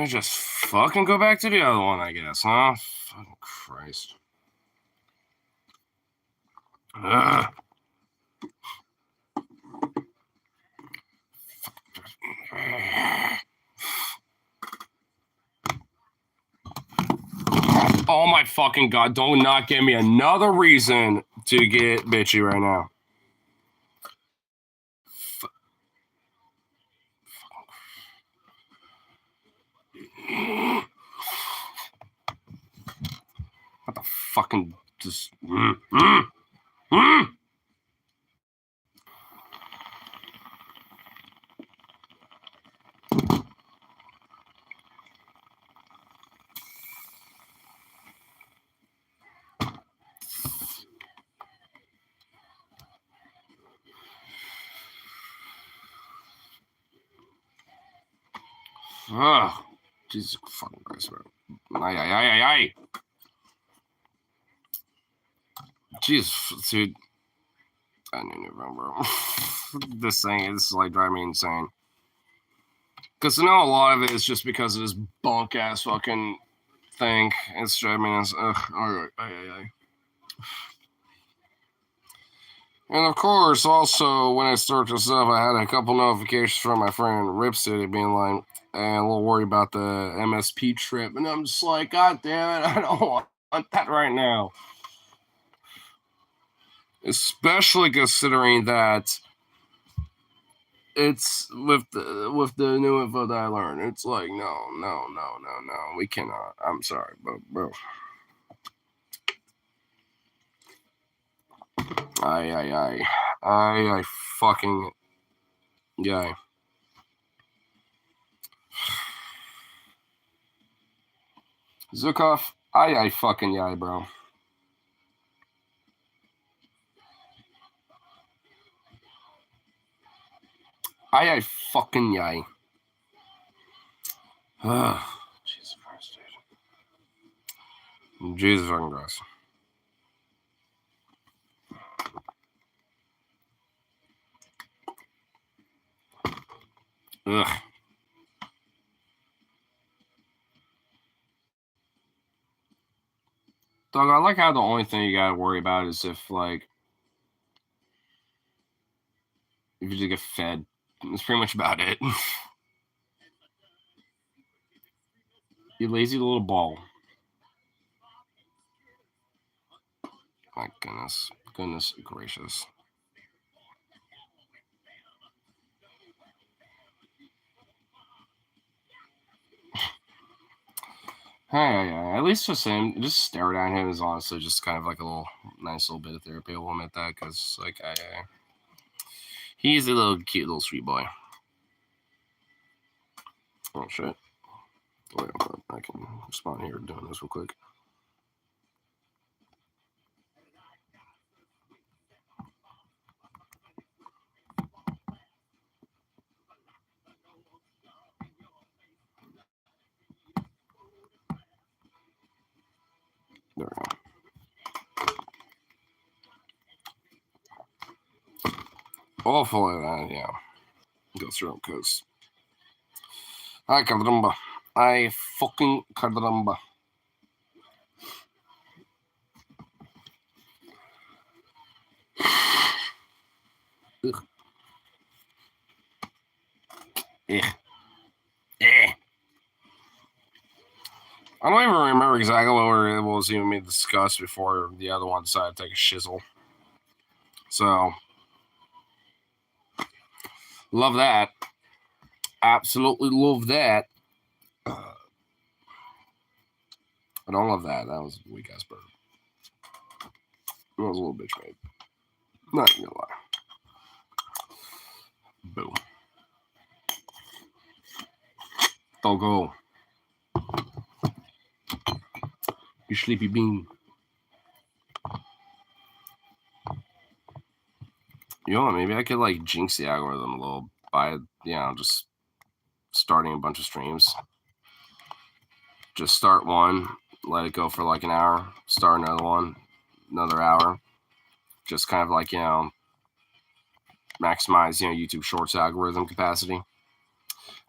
Just fucking go back to the other one, I guess, huh? Fucking Christ. Ugh. Oh my fucking god, don't not give me another reason to get bitchy right now. What the fucking just Ugh. Jesus fucking Christ, man. Ay. Jesus, dude. I don't even remember. This is like driving me insane. Because I know a lot of it is just because of this bunk ass fucking thing. It's driving me insane. Ay. And of course, also, when I start this up, I had a couple notifications from my friend Ripcity being like, a little worried about the MSP trip. And I'm just like, God damn it, I don't want that right now. Especially considering that it's with the new info that I learned. It's like, no, we cannot. I'm sorry, but bro. I fucking yay. Zukov, I fucking yay, bro. I fucking yay. Jesus Christ, dude. Jesus fucking Christ. Ugh. Doug, I like how the only thing you gotta worry about is if you just get fed. That's pretty much about it. You lazy little ball. My goodness gracious. Hey, at least just stare at him is honestly just kind of like a nice little bit of therapy. I will admit that, because he's a cute little sweet boy. Oh shit! Wait, I can respond here doing this real quick. There we go. Hopefully that, yeah, go through, because I caramba. I fucking caramba. Ugh. I don't even remember exactly what it was even being discussed before the other one decided to take a shizzle. So, love that. Absolutely love that. I don't love that. That was a weak ass bird. It was a little bitch made. Not gonna lie. Boom. Doggo. You sleepy bean. You know what? Maybe I could jinx the algorithm a little by just starting a bunch of streams. Just start one, let it go for an hour, start another one, another hour. Just kind of maximize YouTube Shorts algorithm capacity.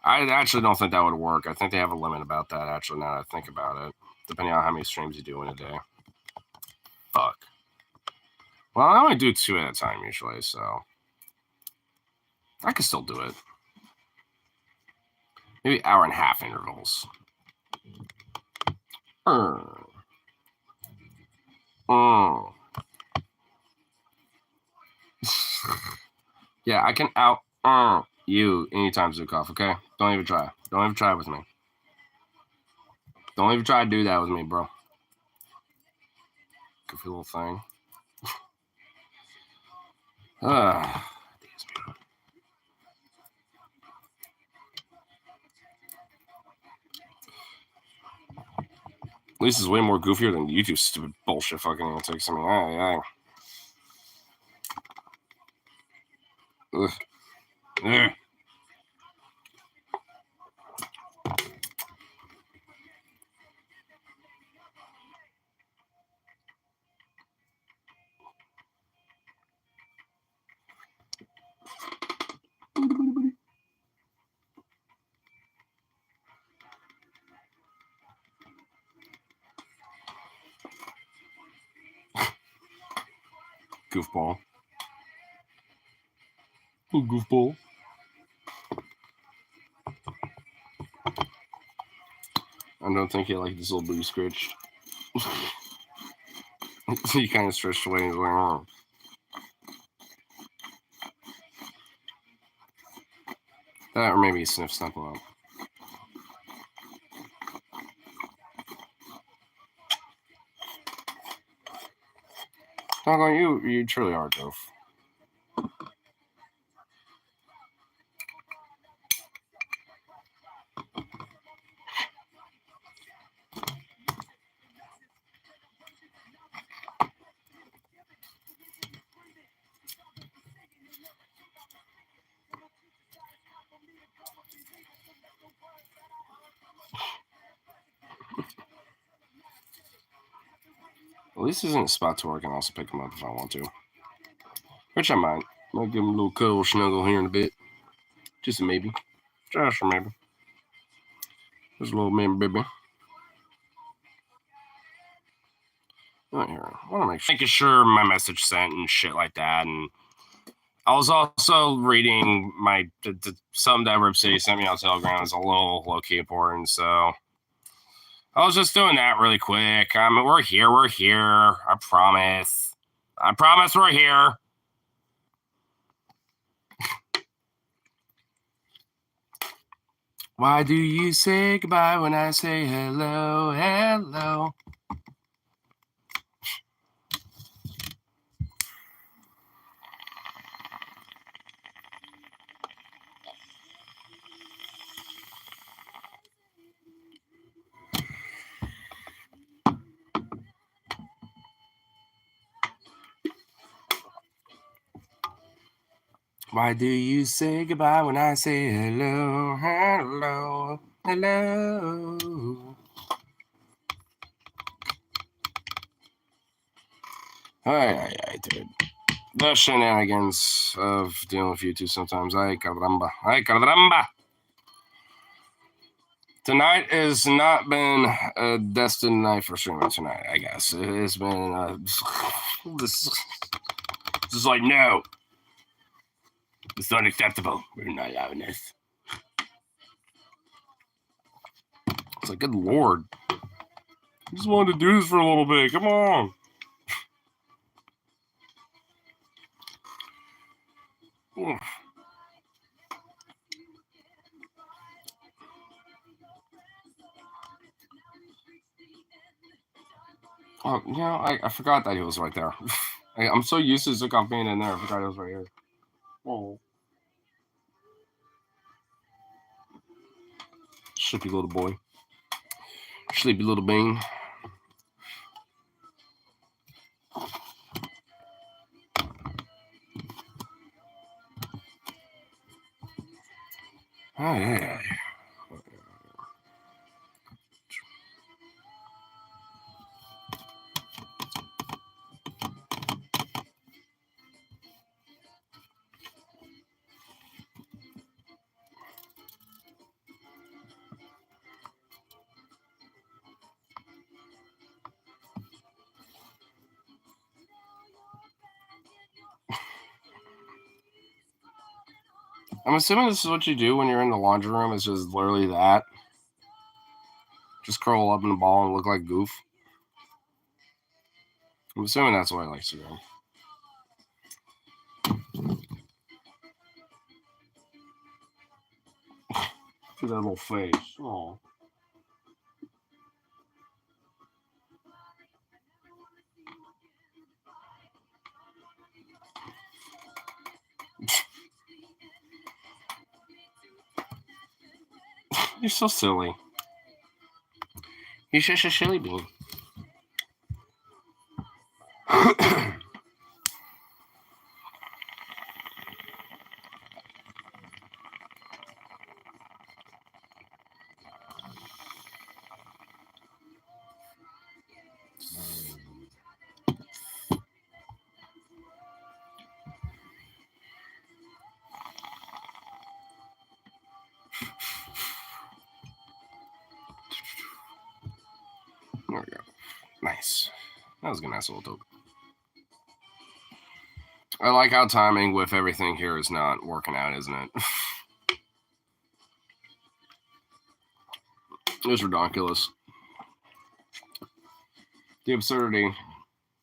I actually don't think that would work. I think they have a limit about that, actually, now that I think about it. Depending on how many streams you do in a day. Fuck. Well, I only do 2 at a time usually, so I can still do it. Maybe hour and a half intervals. Yeah, I can out you anytime, Zukov, okay? Don't even try. Don't even try with me. Don't even try to do that with me, bro. Goofy little thing. At least it's way more goofier than YouTube's stupid bullshit fucking antics. I mean, ugh. Ugh. Goofball. Oh, goofball. I don't think he liked this little booty scratch. He kind of stretched away and was like, oh. That, or maybe he sniffed something up. Doggone you truly are, Goof. At least he's in a spot to where I can also pick him up if I want to. Which I might. Might give him a little cuddle snuggle here in a bit. Just a maybe. Just a maybe. Just a little baby. Right here. I want to making sure my message sent and shit like that. And I was also reading my something that Rip City sent me on Telegram is a little low key important. So I was just doing that really quick. We're here. I promise. We're here. Why do you say goodbye when I say hello, hello? Why do you say goodbye when I say hello, hello, hello? Ay, dude. The shenanigans of dealing with you two sometimes. Ay, caramba. Ay, caramba. Tonight has not been a destined night for streaming tonight, I guess. It's been this is like, no. It's not acceptable. We're not allowing this. It's like, good lord. I just wanted to do this for a little bit. Come on. Oh, you know, I forgot that he was right there. I'm so used to Zukov being in there. I forgot he was right here. Oh. Sleepy little boy. Sleepy little bean. Oh, yeah. I'm assuming this is what you do when you're in the laundry room. It's just literally that. Just curl up in the ball and look like goof. I'm assuming that's what I like to do. Look at that little face. Oh. You're so silly. He's just a silly bean. There we go. Nice. That was a nice little dope. I like how timing with everything here is not working out, isn't it? It's ridiculous. The absurdity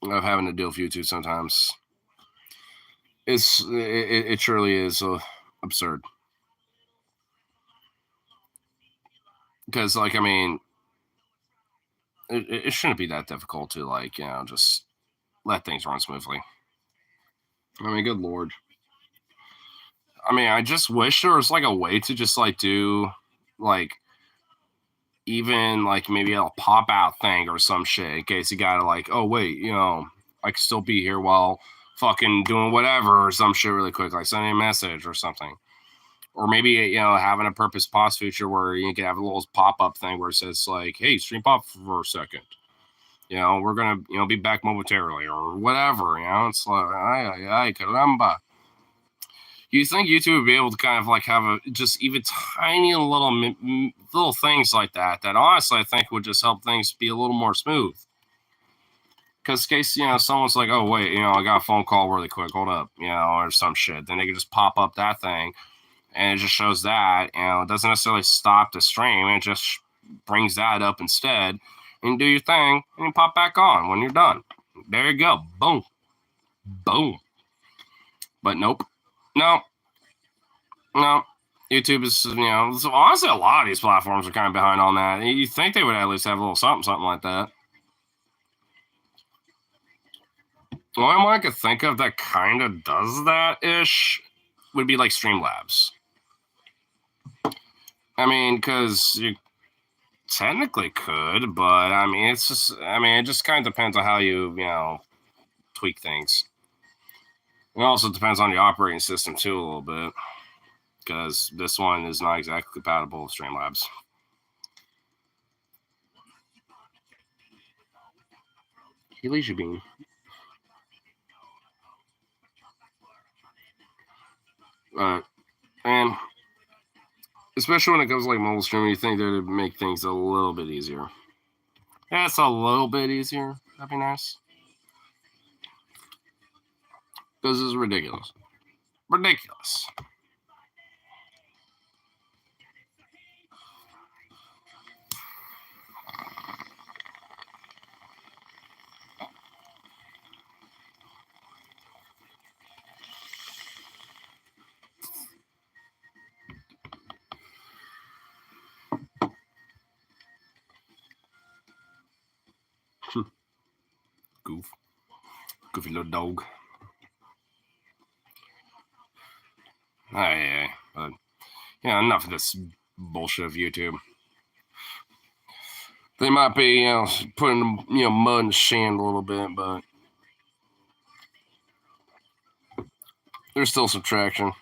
of having to deal with YouTube sometimes it surely is absurd. Because, like, I mean, it shouldn't be that difficult to, like, just let things run smoothly. I mean, good Lord. I mean, I just wish there was, like, a way to just, like, do, like, even, like, maybe a pop-out thing or some shit in case you gotta, like, oh, wait, I can still be here while fucking doing whatever or some shit really quick, like sending a message or something. Or maybe, having a purpose pause feature where you can have a little pop-up thing where it says, like, hey, stream pop for a second. We're going to, be back momentarily or whatever, It's like, ay, caramba. You think YouTube would be able to kind of, like, have just even tiny little things like that honestly I think would just help things be a little more smooth. Because in case, someone's like, oh, wait, I got a phone call really quick, hold up, or some shit. Then they can just pop up that thing and it just shows that, it doesn't necessarily stop the stream. It just brings that up instead and do your thing and you pop back on when you're done. There you go. Boom. Boom. But nope. No. YouTube is, so honestly, a lot of these platforms are kind of behind on that. You think they would at least have a little something like that. The only one I could think of that kind of does that-ish would be like Streamlabs. I mean, because you technically could, but I mean, it just kind of depends on how you tweak things. It also depends on your operating system too a little bit, because this one is not exactly compatible with Streamlabs. Elijah Bean. And especially when it comes to like mobile streaming, you think that it'd make things a little bit easier. Yeah, it's a little bit easier. That'd be nice. This is ridiculous. Ridiculous. Goof. Goofy little dog. Yeah. But enough of this bullshit of YouTube. They might be, putting, mud and sand a little bit, but there's still some traction.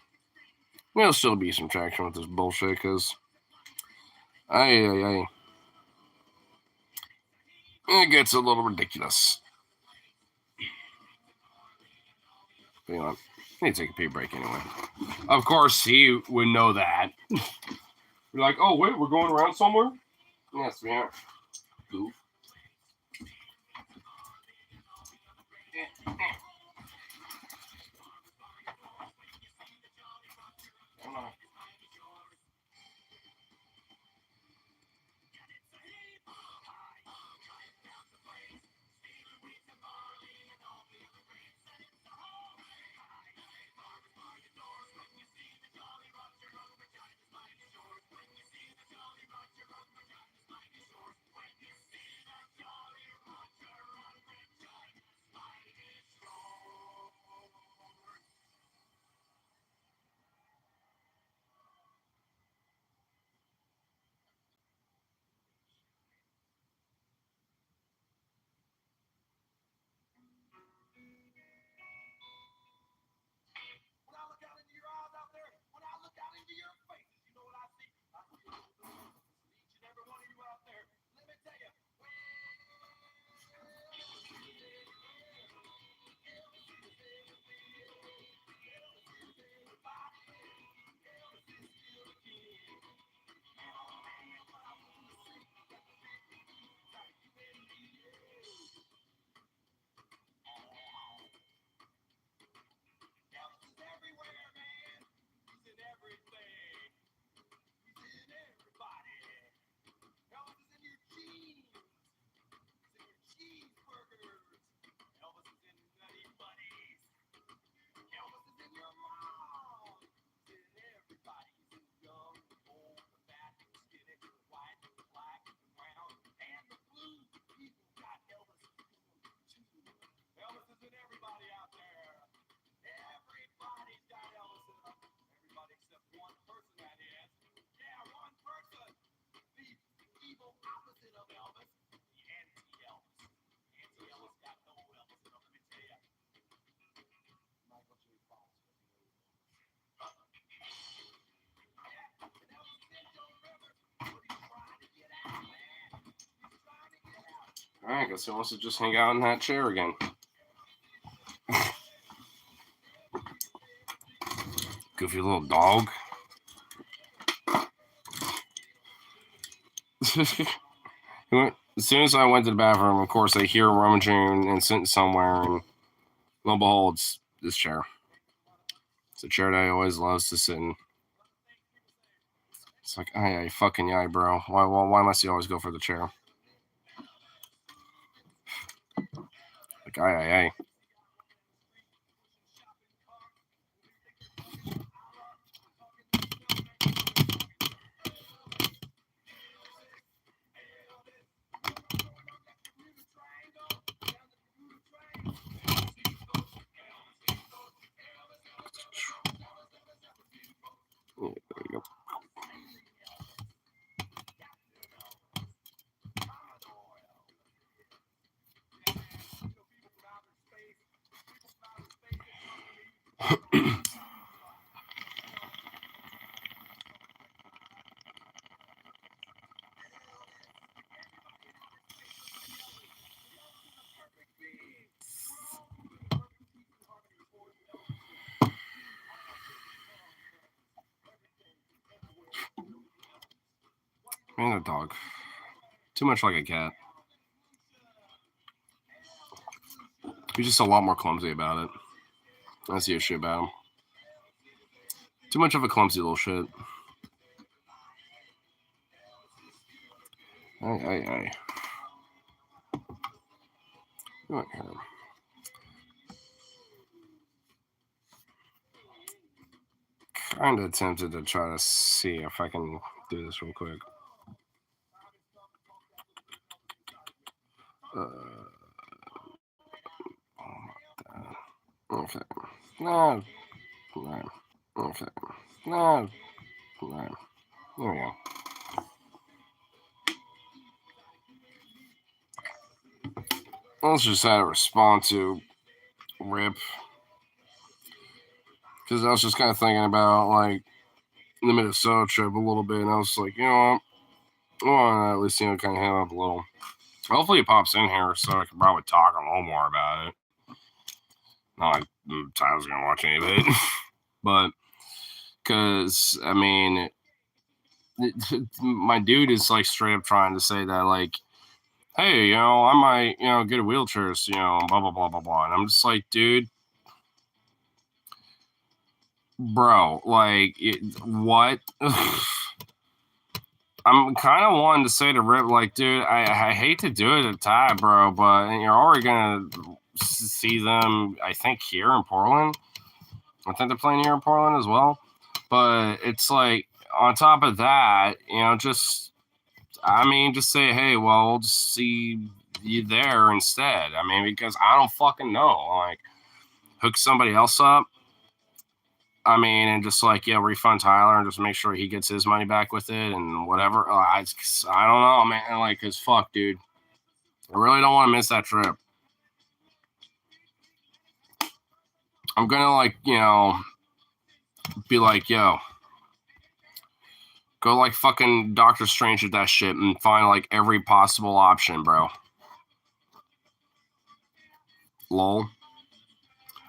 There'll still be some traction with this bullshit, because it gets a little ridiculous. But, I need to take a pee break anyway. Of course, he would know that. You're like, oh, wait, we're going around somewhere? Yes, we are. Goof. I'm not Alright, I guess he wants to just hang out in that chair again. Goofy little dog. As soon as I went to the bathroom, of course, I hear him rummaging and sitting somewhere, and lo and behold, it's this chair. It's a chair that he always loves to sit in. It's like, aye, fucking yay, bro. Why must he always go for the chair? Like, aye. Yeah, there you go. Man, a dog. Too much like a cat. He's just a lot more clumsy about it. That's the issue about him. Too much of a clumsy little shit. Aye. What here? Kind of tempted to try to see if I can do this real quick. Okay. No. Okay. No. There we go. Let's just have to respond to Rip. Because I was just kind of thinking about, like, the Minnesota trip a little bit, and I was like, you know what? I want to at least, kind of hit him up a little. Hopefully he pops in here so I can probably talk a little more about it. Not like Tyler's going to watch any of it. But, because, I mean, my dude is, like, straight up trying to say that, like, hey, I might, get a wheelchair, blah, blah, blah, blah, blah. And I'm just like, dude, bro, like, what? I'm kind of wanting to say to Rip, like, dude, I hate to do it at Ty, bro, but you're already going to see them, I think, here in Portland. I think they're playing here in Portland as well. But it's like, on top of that, just say, hey, well, we'll just see you there instead. I mean, because I don't fucking know. Like, hook somebody else up. I mean, and just like, refund Tyler and just make sure he gets his money back with it and whatever. I don't know, man. Like, cause fuck, dude. I really don't want to miss that trip. I'm gonna be like, yo, go like fucking Doctor Strange with that shit and find like every possible option, bro. Lol.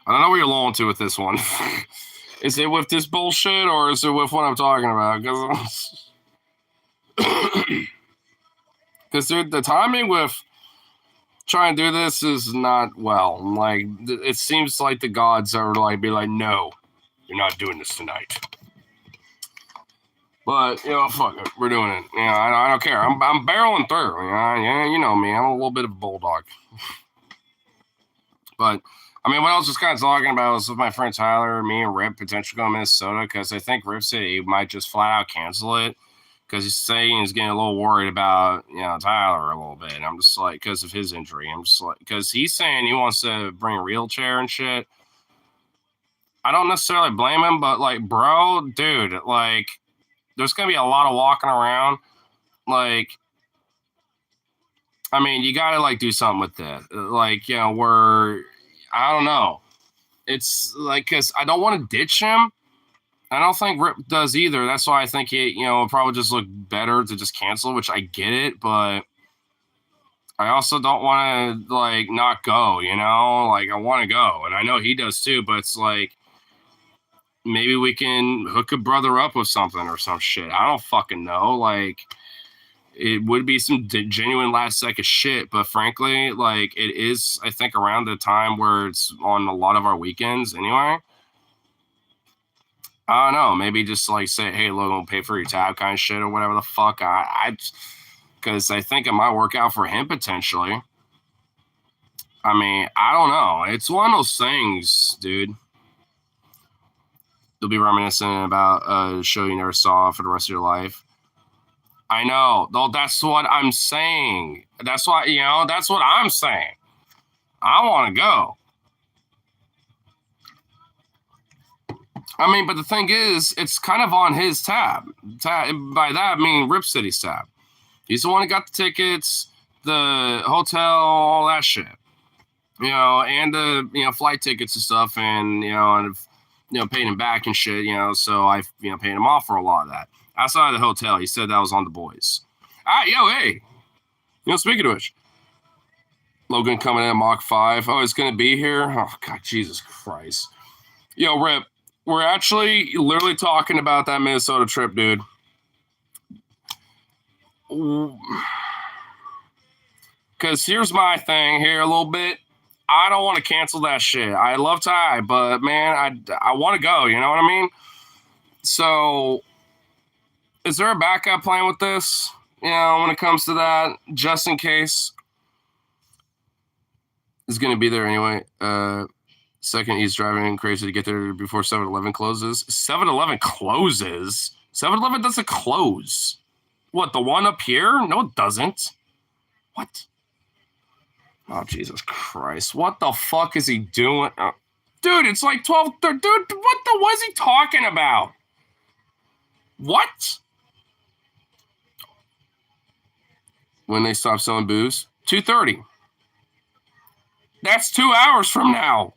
I don't know what you're lolling to with this one. Is it with this bullshit or is it with what I'm talking about? Because dude, the timing with trying to do this is not well. Like, it seems like the gods are like, be like, no, you're not doing this tonight. But fuck it, we're doing it. I don't care. I'm barreling through. You know me. I'm a little bit of a bulldog. But I mean, what I was just kind of talking about was with my friend Tyler, me and Rip potentially going to Minnesota because I think Rip said he might just flat out cancel it because he's saying he's getting a little worried about Tyler a little bit. And I'm just like, because of his injury, I'm just like, because he's saying he wants to bring a wheelchair and shit. I don't necessarily blame him, but like, bro, dude, like, there's gonna be a lot of walking around. Like, I mean, you gotta like do something with that. Like, where I don't know. It's like, because I don't want to ditch him. I don't think Rip does either. That's why I think it, will probably just look better to just cancel, which I get it, but I also don't want to like not go, you know? Like I want to go, and I know he does too, but it's like maybe we can hook a brother up with something or some shit. I don't fucking know. Like it would be some genuine last second shit, but frankly, like it is, I think, around the time where it's on a lot of our weekends anyway. I don't know. Maybe just like say, hey, Logan, pay for your tab kind of shit or whatever the fuck. Because I think it might work out for him potentially. I mean, I don't know. It's one of those things, dude. You'll be reminiscing about a show you never saw for the rest of your life. I know. Though that's what I'm saying. That's what, that's what I'm saying. I want to go. I mean, but the thing is, it's kind of on his tab. By that, I mean Rip City's tab. He's the one who got the tickets, the hotel, all that shit. And the, flight tickets and stuff, and, paying him back and shit, so I, paid him off for a lot of that. Outside of the hotel, he said that was on the boys. Hey. Speaking of which, Logan coming in at Mach 5. Oh, it's going to be here? Oh, God, Jesus Christ. Yo, Rip, we're actually literally talking about that Minnesota trip, dude. Because here's my thing here a little bit. I don't want to cancel that shit. I love Ty, but, man, I want to go. You know what I mean? So, is there a backup plan with this? When it comes to that, just in case. Is going to be there anyway. Second, he's driving crazy to get there before 7-Eleven closes. 7-Eleven closes? 7-Eleven doesn't close. What, the one up here? No, it doesn't. What? Oh, Jesus Christ. What the fuck is he doing? Dude, it's like 12. Dude, what is he talking about? What? When they stop selling booze? 2:30. That's 2 hours from now.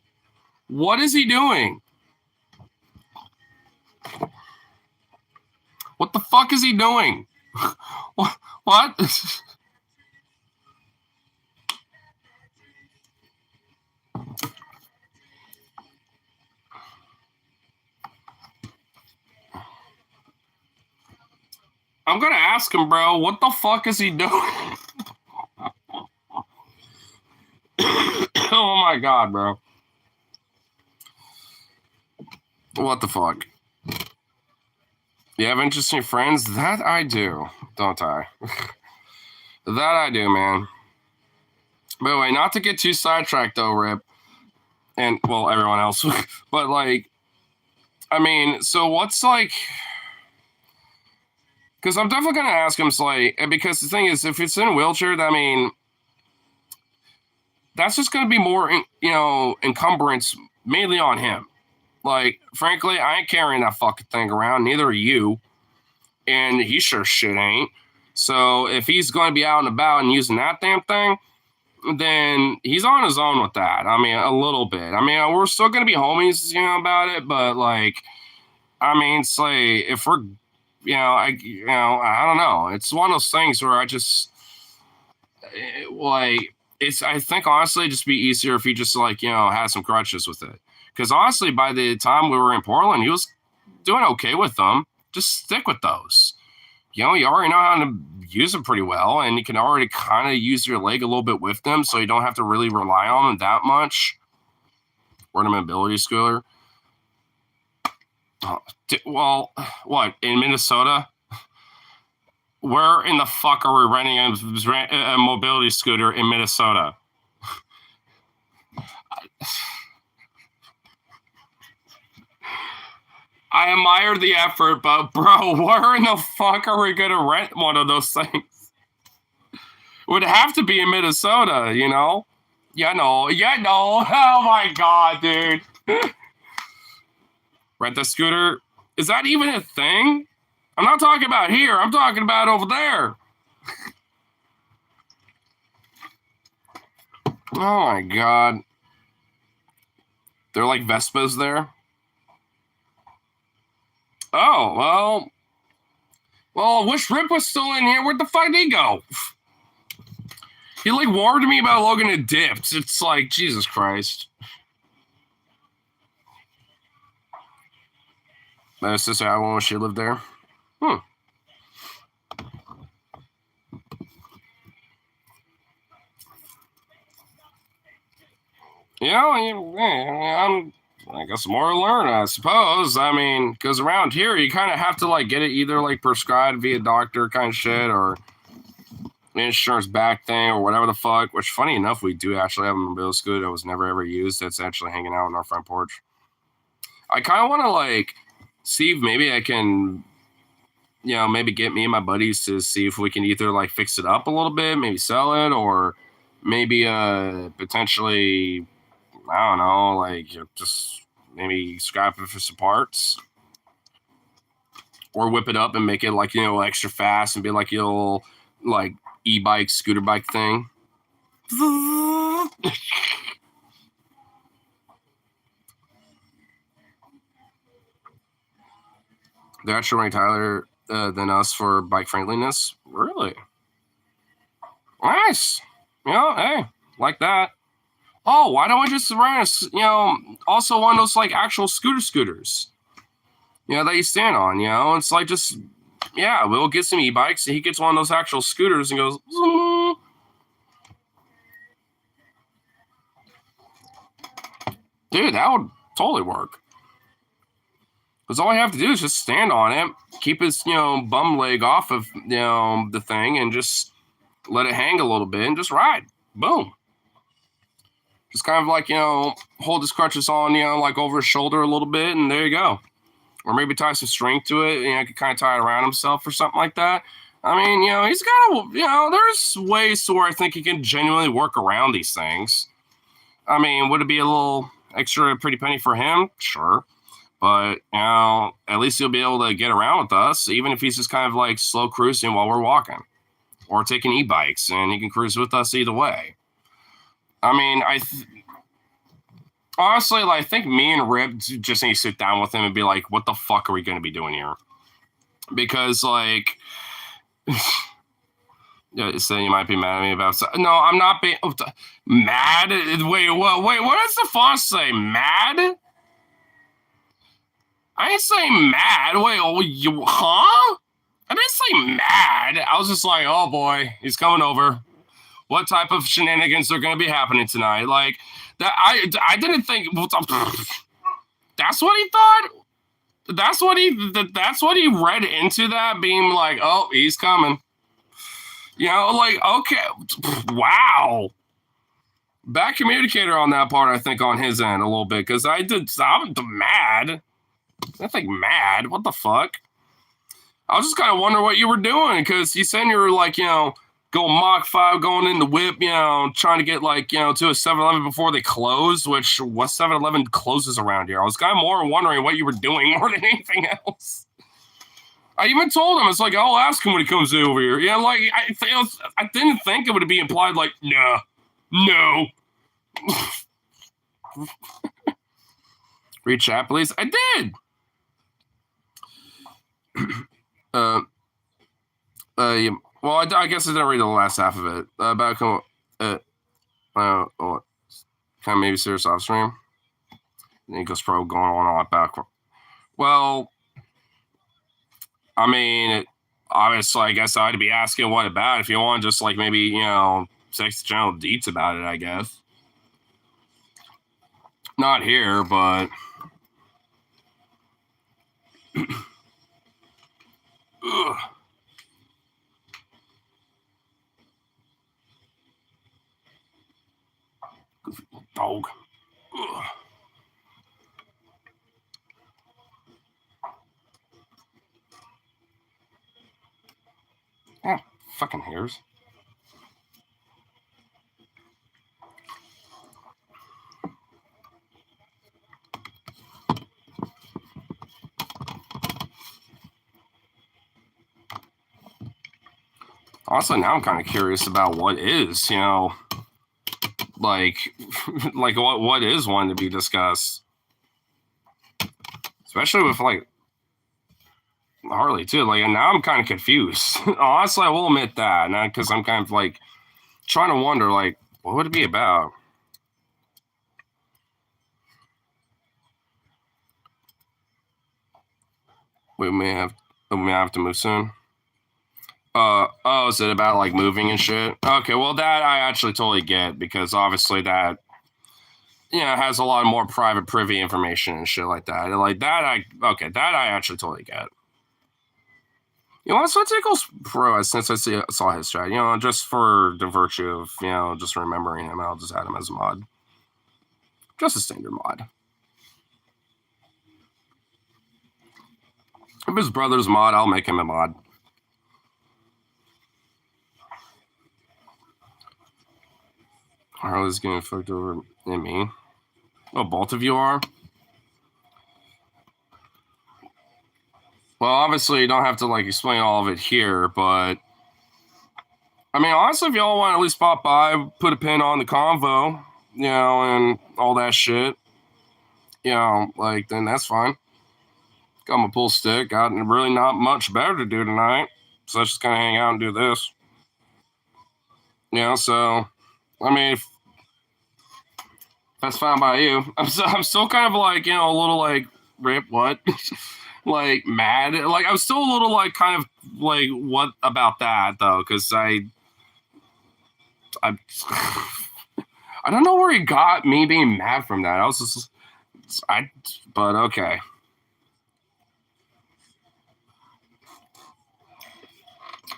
What is he doing? What the fuck is he doing? What? I'm going to ask him, bro. What the fuck is he doing? Oh my God, bro. What the fuck? You have interesting friends? That I do, don't I? That I do, man. By the way, not to get too sidetracked though, Rip. And, well, everyone else. But, like, I mean, so what's, like... Because I'm definitely going to ask him, like, because the thing is, if it's in a wheelchair, I mean, that's just going to be more, encumbrance mainly on him. Like, frankly, I ain't carrying that fucking thing around. Neither are you. And he sure shit ain't. So if he's going to be out and about and using that damn thing, then he's on his own with that. I mean, a little bit. I mean, we're still going to be homies, about it. But, like, I mean, it's like, if we're, I don't know. It's one of those things where I just, like, I think, honestly, it'd just be easier if he just, like, had some crutches with it. Because, honestly, by the time we were in Portland, he was doing okay with them. Just stick with those. You already know how to use them pretty well, and you can already kind of use your leg a little bit with them, so you don't have to really rely on them that much. We're in a mobility scooter. Well, what, in Minnesota? Where in the fuck are we renting a mobility scooter in Minnesota? I admire the effort, but bro, where in the fuck are we gonna rent one of those things? It would have to be in Minnesota, Yeah, no. Oh my God, dude. Rent the scooter? Is that even a thing? I'm not talking about here. I'm talking about over there. Oh my God. They're like Vespas there. Oh, well, I wish Rip was still in here. Where'd the fuck did he go? He like warned me about Logan and dipped. It's like, Jesus Christ. My sister, I won't. She lived there. You know, I guess more to learn, I suppose. I mean, because around here, you kind of have to like get it either like prescribed via doctor kind of shit or insurance back thing or whatever the fuck. Which, funny enough, we do actually have a mobile scooter that was never ever used. That's actually hanging out on our front porch. I kind of want to like see if maybe I can, you know, maybe get me and my buddies to see if we can either like fix it up a little bit, maybe sell it, or maybe potentially, I don't know, like just maybe scrap it for some parts or whip it up and make it like, you know, extra fast and be like a little like e-bike, scooter bike thing. They're actually ranked higher than us for bike friendliness. Really? Nice. You know, hey, like that. Oh, why don't we just rent, you know, also one of those like actual scooters, you know, that you stand on, you know? It's like just, yeah, we'll get some e-bikes and he gets one of those actual scooters and goes, zoom. Dude, that would totally work. Because all I have to do is just stand on it, keep his, you know, bum leg off of, you know, the thing and just let it hang a little bit and just ride. Boom. Just kind of like, you know, hold his crutches on, you know, like over his shoulder a little bit, and there you go. Or maybe tie some string to it, you know, could kind of tie it around himself or something like that. I mean, you know, he's got to, you know, there's ways to where I think he can genuinely work around these things. I mean, would it be a little extra pretty penny for him? Sure. But, you know, at least he'll be able to get around with us, even if he's just kind of like slow cruising while we're walking or taking e-bikes, and he can cruise with us either way. I mean, honestly, like, I think me and Rip just need to sit down with him and be like, what the fuck are we going to be doing here? Because, like, yeah, so you might be mad at me about something. No, I'm not being mad. Wait, what does the font say? Mad? I didn't say mad. Wait, huh? I didn't say mad. I was just like, oh boy, he's coming over. What type of shenanigans are going to be happening tonight? Like that, I didn't think. That's what he thought. That's what he read into that, being like, oh, he's coming. You know, like, okay, wow. Bad communicator on that part, I think, on his end a little bit, because I'm mad. I think mad. What the fuck? I was just kind of wondering what you were doing, because you said you were like, you know, going Mach 5, going in the whip, you know, trying to get like, you know, to a 7-Eleven before they close, which what 7-Eleven closes around here. I was kind of more wondering what you were doing more than anything else. I even told him, it's like, I'll ask him when he comes over here. Yeah, like, I didn't think it would be implied like, nah, no. Read chat, please. I did. Well, I guess I didn't read the last half of it. About kind of maybe serious off stream. Nico's Pro going on about. Well, I mean, obviously, I guess I'd be asking what about if you want just like maybe, you know, sex general deets about it, I guess. Not here, but. Ugh. Dog. Ugh. Ah, fucking hairs. Honestly, now I'm kind of curious about what is, you know, like what is one to be discussed, especially with like Harley too. Like, and now I'm kind of confused. Honestly, I will admit that, not because I'm kind of like trying to wonder, like, what would it be about? We may have to move soon. Oh, is it about like moving and shit? Okay, well that I actually totally get because obviously that has a lot more private privy information and shit like that. Like that that I actually totally get. You know, so Tickles Pro, since I saw his strat, just for the virtue of, just remembering him, I'll just add him as a mod. Just a standard mod. If his brother's mod, I'll make him a mod. Harley's getting fucked over in me. Oh, both of you are? Well, obviously, you don't have to, like, explain all of it here, but... I mean, honestly, if y'all want to at least pop by, put a pin on the convo, and all that shit, then that's fine. Got my pull stick. Got really not much better to do tonight, so let's just kind of hang out and do this. So, I mean, if that's fine by you. I'm still kind of like, a little like, Rip, what? Like, mad. Like, I'm still a little like, kind of like, what about that, though? Because I don't know where he got me being mad from that. I was just, but okay.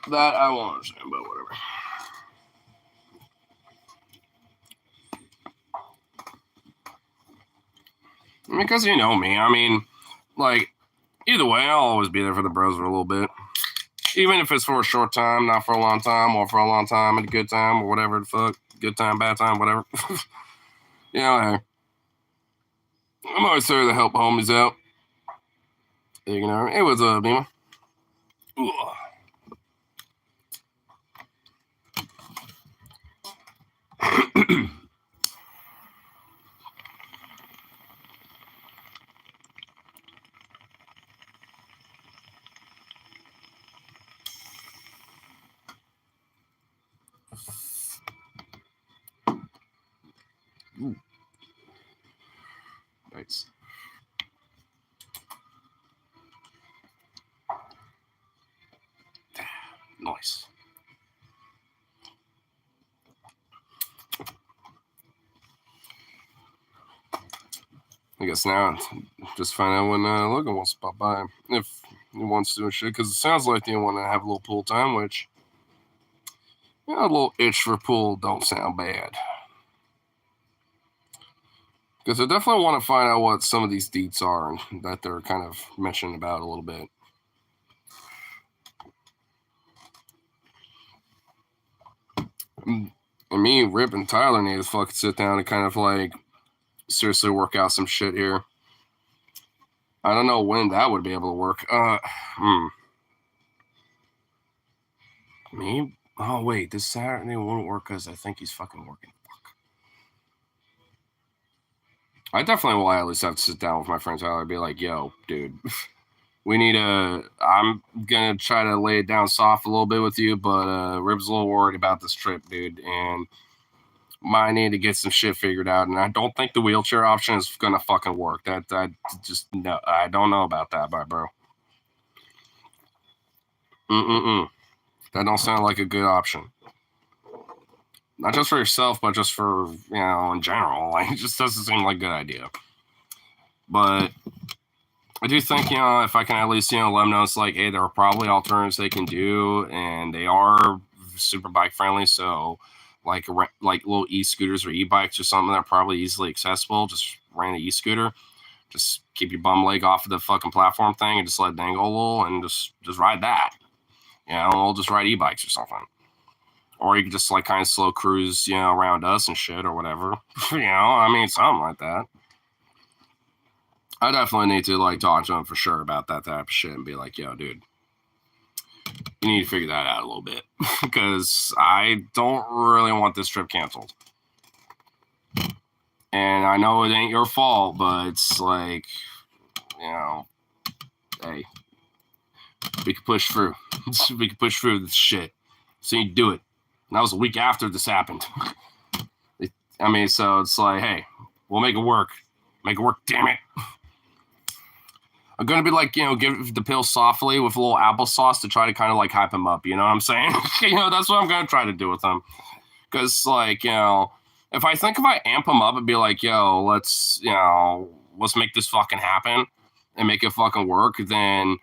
That I won't understand, but whatever. Because you know me. I mean, like, either way, I'll always be there for the bros for a little bit. Even if it's for a short time, not for a long time, or for a long time and a good time, or whatever the fuck. Good time, bad time, whatever. Hey. I'm always there to help homies out. Hey, what's up, Dima? Nice. Nice. I guess now just find out when Logan wants to pop by if he wants to do shit, because it sounds like they want to have a little pool time, which a little itch for pool don't sound bad. Because I definitely want to find out what some of these deets are and that they're kind of mentioning about a little bit. And me, Rip, and Tyler need to fucking sit down and kind of like seriously work out some shit here. I don't know when that would be able to work. Me? Oh, wait, this Saturday won't work because I think he's fucking working. Fuck. I definitely will at least have to sit down with my friend Tyler and be like, yo, dude, we need I'm going to try to lay it down soft a little bit with you, but Rip's a little worried about this trip, dude, and might need to get some shit figured out, and I don't think the wheelchair option is going to fucking work. That no, I don't know about that, my bro. That don't sound like a good option. Not just for yourself, but just for, in general. Like, it just doesn't seem like a good idea. But I do think, if I can at least, let them know it's like, hey, there are probably alternatives they can do, and they are super bike friendly. So, like little e-scooters or e-bikes or something that are probably easily accessible. Just rent an e-scooter. Just keep your bum leg off of the fucking platform thing and just let it dangle a little and just ride that. We'll just ride e-bikes or something. Or you can just like kind of slow cruise, around us and shit or whatever. I mean, something like that. I definitely need to like talk to him for sure about that type of shit and be like, yo, dude, you need to figure that out a little bit because I don't really want this trip canceled. And I know it ain't your fault, but it's like, hey, we can push through. We can push through this shit. So you do it. And that was a week after this happened. I mean, so it's like, hey, we'll make it work. Make it work, damn it. I'm going to be like, give the pill softly with a little applesauce to try to kind of like hype him up. You know what I'm saying? That's what I'm going to try to do with him. Because, like, if I amp him up and be like, yo, let's make this fucking happen and make it fucking work, then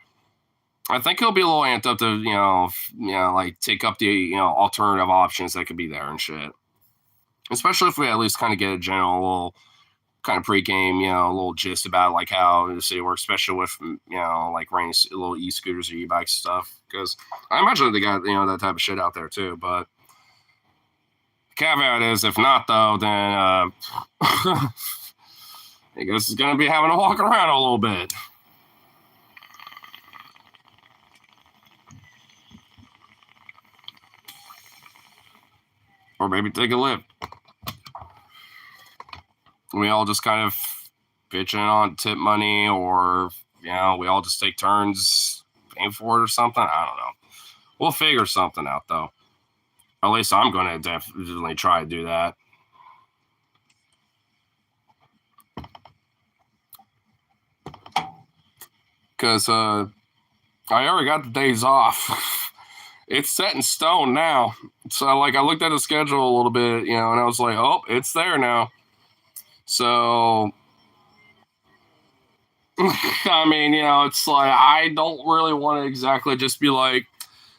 I think he'll be a little amped up to, like take up the, alternative options that could be there and shit. Especially if we at least kind of get a general little kind of pregame, a little gist about like how the city works, especially with, like renting little e-scooters or e-bikes stuff. Because I imagine they got, that type of shit out there too. But caveat is, if not though, then I guess it's going to be having to walk around a little bit. Or maybe take a lift. We all just kind of pitching on tip money, or, we all just take turns paying for it or something. I don't know. We'll figure something out, though. Or at least I'm going to definitely try to do that. Because I already got the days off. It's set in stone now. So, like, I looked at the schedule a little bit, and I was like, oh, it's there now. So, I mean, it's like, I don't really want to exactly just be like,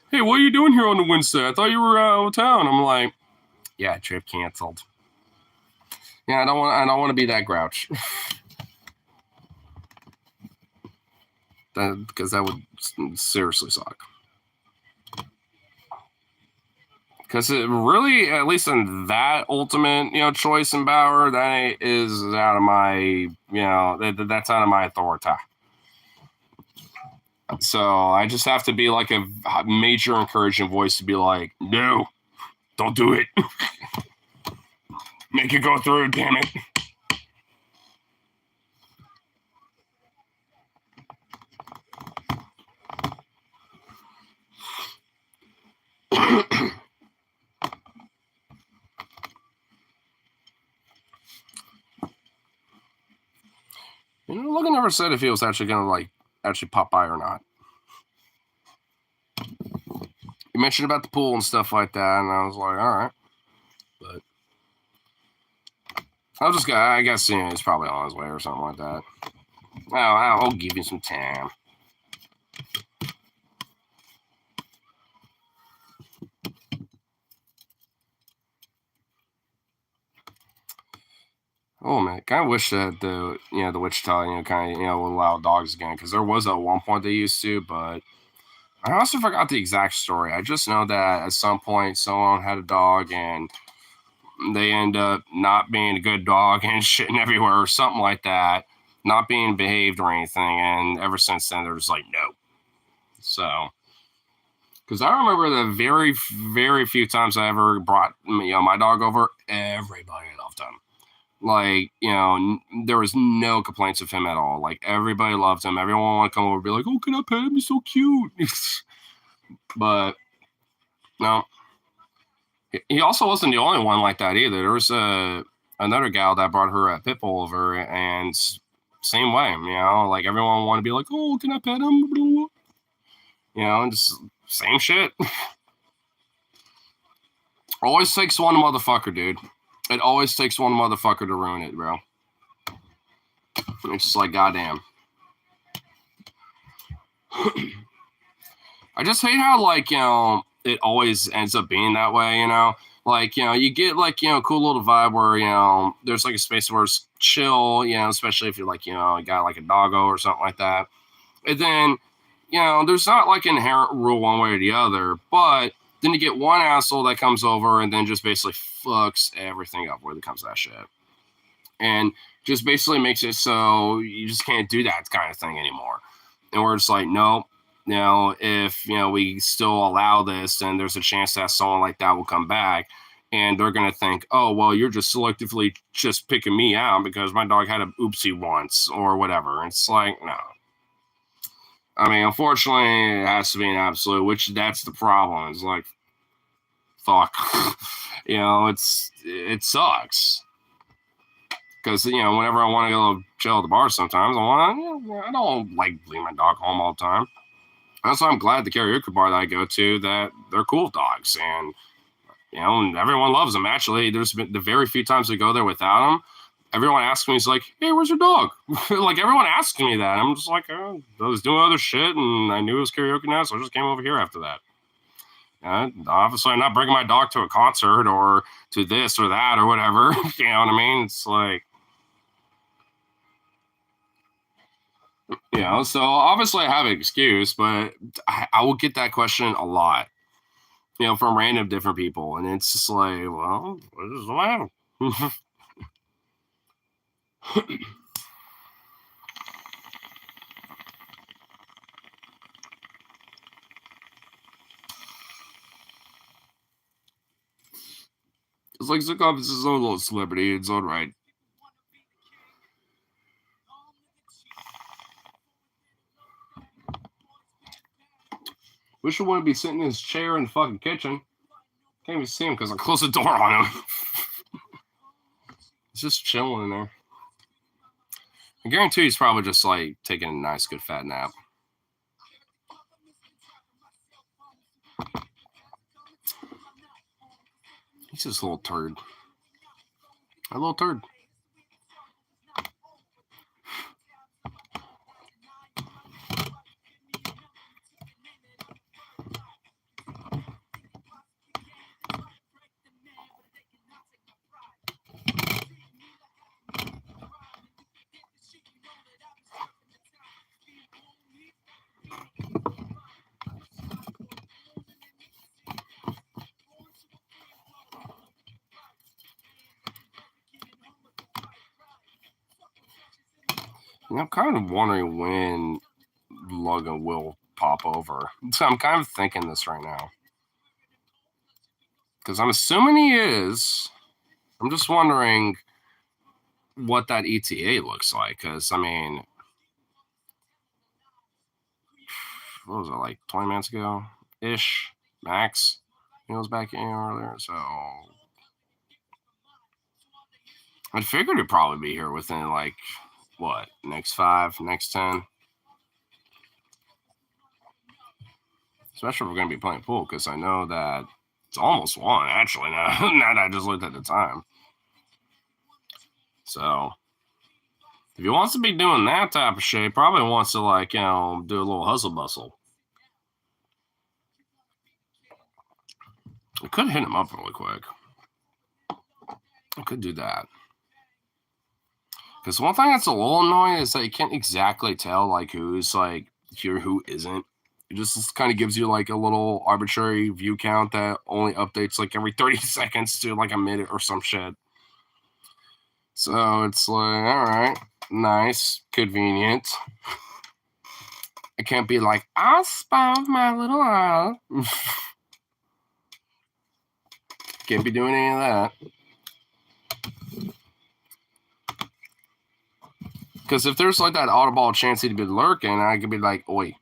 hey, what are you doing here on the Wednesday? I thought you were out of town. I'm like, yeah, trip canceled. Yeah, I don't want to be that grouch. Because that would seriously suck. Because it really, at least in that ultimate, choice and power, that is out of my, that's out of my authority. So I just have to be like a major encouraging voice to be like, no, don't do it. Make it go through, damn it. Logan never said if he was actually going to, like, actually pop by or not. You mentioned about the pool and stuff like that, and I was like, all right. But I guess, he's probably on his way or something like that. I'll give you some time. Oh man, kind of wish that the Wichita kind of would allow dogs again, because there was at one point they used to, but I also forgot the exact story. I just know that at some point someone had a dog and they end up not being a good dog and shitting everywhere or something like that, not being behaved or anything, and ever since then they're just like no. So, because I remember the very, very few times I ever brought my dog over, everybody loved him. Like, there was no complaints of him at all. Like, everybody loved him. Everyone wanted to come over and be like, oh, can I pet him? He's so cute. But, no. He also wasn't the only one like that either. There was another gal that brought her a pit bull over, and same way, like, everyone wanted to be like, oh, can I pet him? And just same shit. Always takes one motherfucker, dude. It always takes one motherfucker to ruin it, bro. It's just like, goddamn. I just hate how, like, it always ends up being that way, Like, you get, like, cool little vibe where, there's, like, a space where it's chill, especially if you're, like, you got, like, a doggo or something like that. And then, there's not, like, an inherent rule one way or the other, but then you get one asshole that comes over and then just basically fucks everything up when it comes to that shit. And just basically makes it so you just can't do that kind of thing anymore. And we're just like, nope. If, we still allow this, then there's a chance that someone like that will come back. And they're going to think, oh, well, you're just selectively just picking me out because my dog had an oopsie once or whatever. It's like, no. I mean, unfortunately, it has to be an absolute, which that's the problem. It's like, fuck. It sucks. Because, whenever I want to go chill at the bar sometimes, I don't like leave my dog home all the time. That's why I'm glad the karaoke bar that I go to, that they're cool dogs. And, everyone loves them. Actually, there's been the very few times we go there without them, everyone asks me, he's like, hey, where's your dog? Like, everyone asks me that. I'm just like, oh, I was doing other shit, and I knew it was karaoke night, so I just came over here after that. Obviously, I'm not bringing my dog to a concert or to this or that or whatever. You know what I mean? It's like, so obviously I have an excuse, but I will get that question a lot, from random different people. And it's just like, well, what is the matter? It's like Zukov is his own little celebrity in his own right. Wish I wouldn't be sitting in his chair in the fucking kitchen. Can't even see him because I closed the door on him. He's just chilling in there. I guarantee he's probably just like taking a nice, good fat nap. He's just a little turd. A little turd. I'm kind of wondering when Logan will pop over. So I'm kind of thinking this right now. Because I'm assuming he is. I'm just wondering what that ETA looks like. Because, what was it, like 20 minutes ago? Ish. Max. He was back in earlier. So I figured he'd probably be here within, like, what? Next 5, next 10? Especially if we're going to be playing pool, because I know that it's almost 1, actually, now that I just looked at the time. So, if he wants to be doing that type of shit, he probably wants to, like, do a little hustle bustle. I could hit him up really quick. I could do that. Because one thing that's a little annoying is that you can't exactly tell, like, who's, like, here, who isn't. It just kind of gives you, like, a little arbitrary view count that only updates, like, every 30 seconds to, like, a minute or some shit. So it's like, all right, nice, convenient. I can't be like, I'll spy with my little eye. Can't be doing any of that. Because if there's like that oddball chance he'd be lurking, I could be like, oi.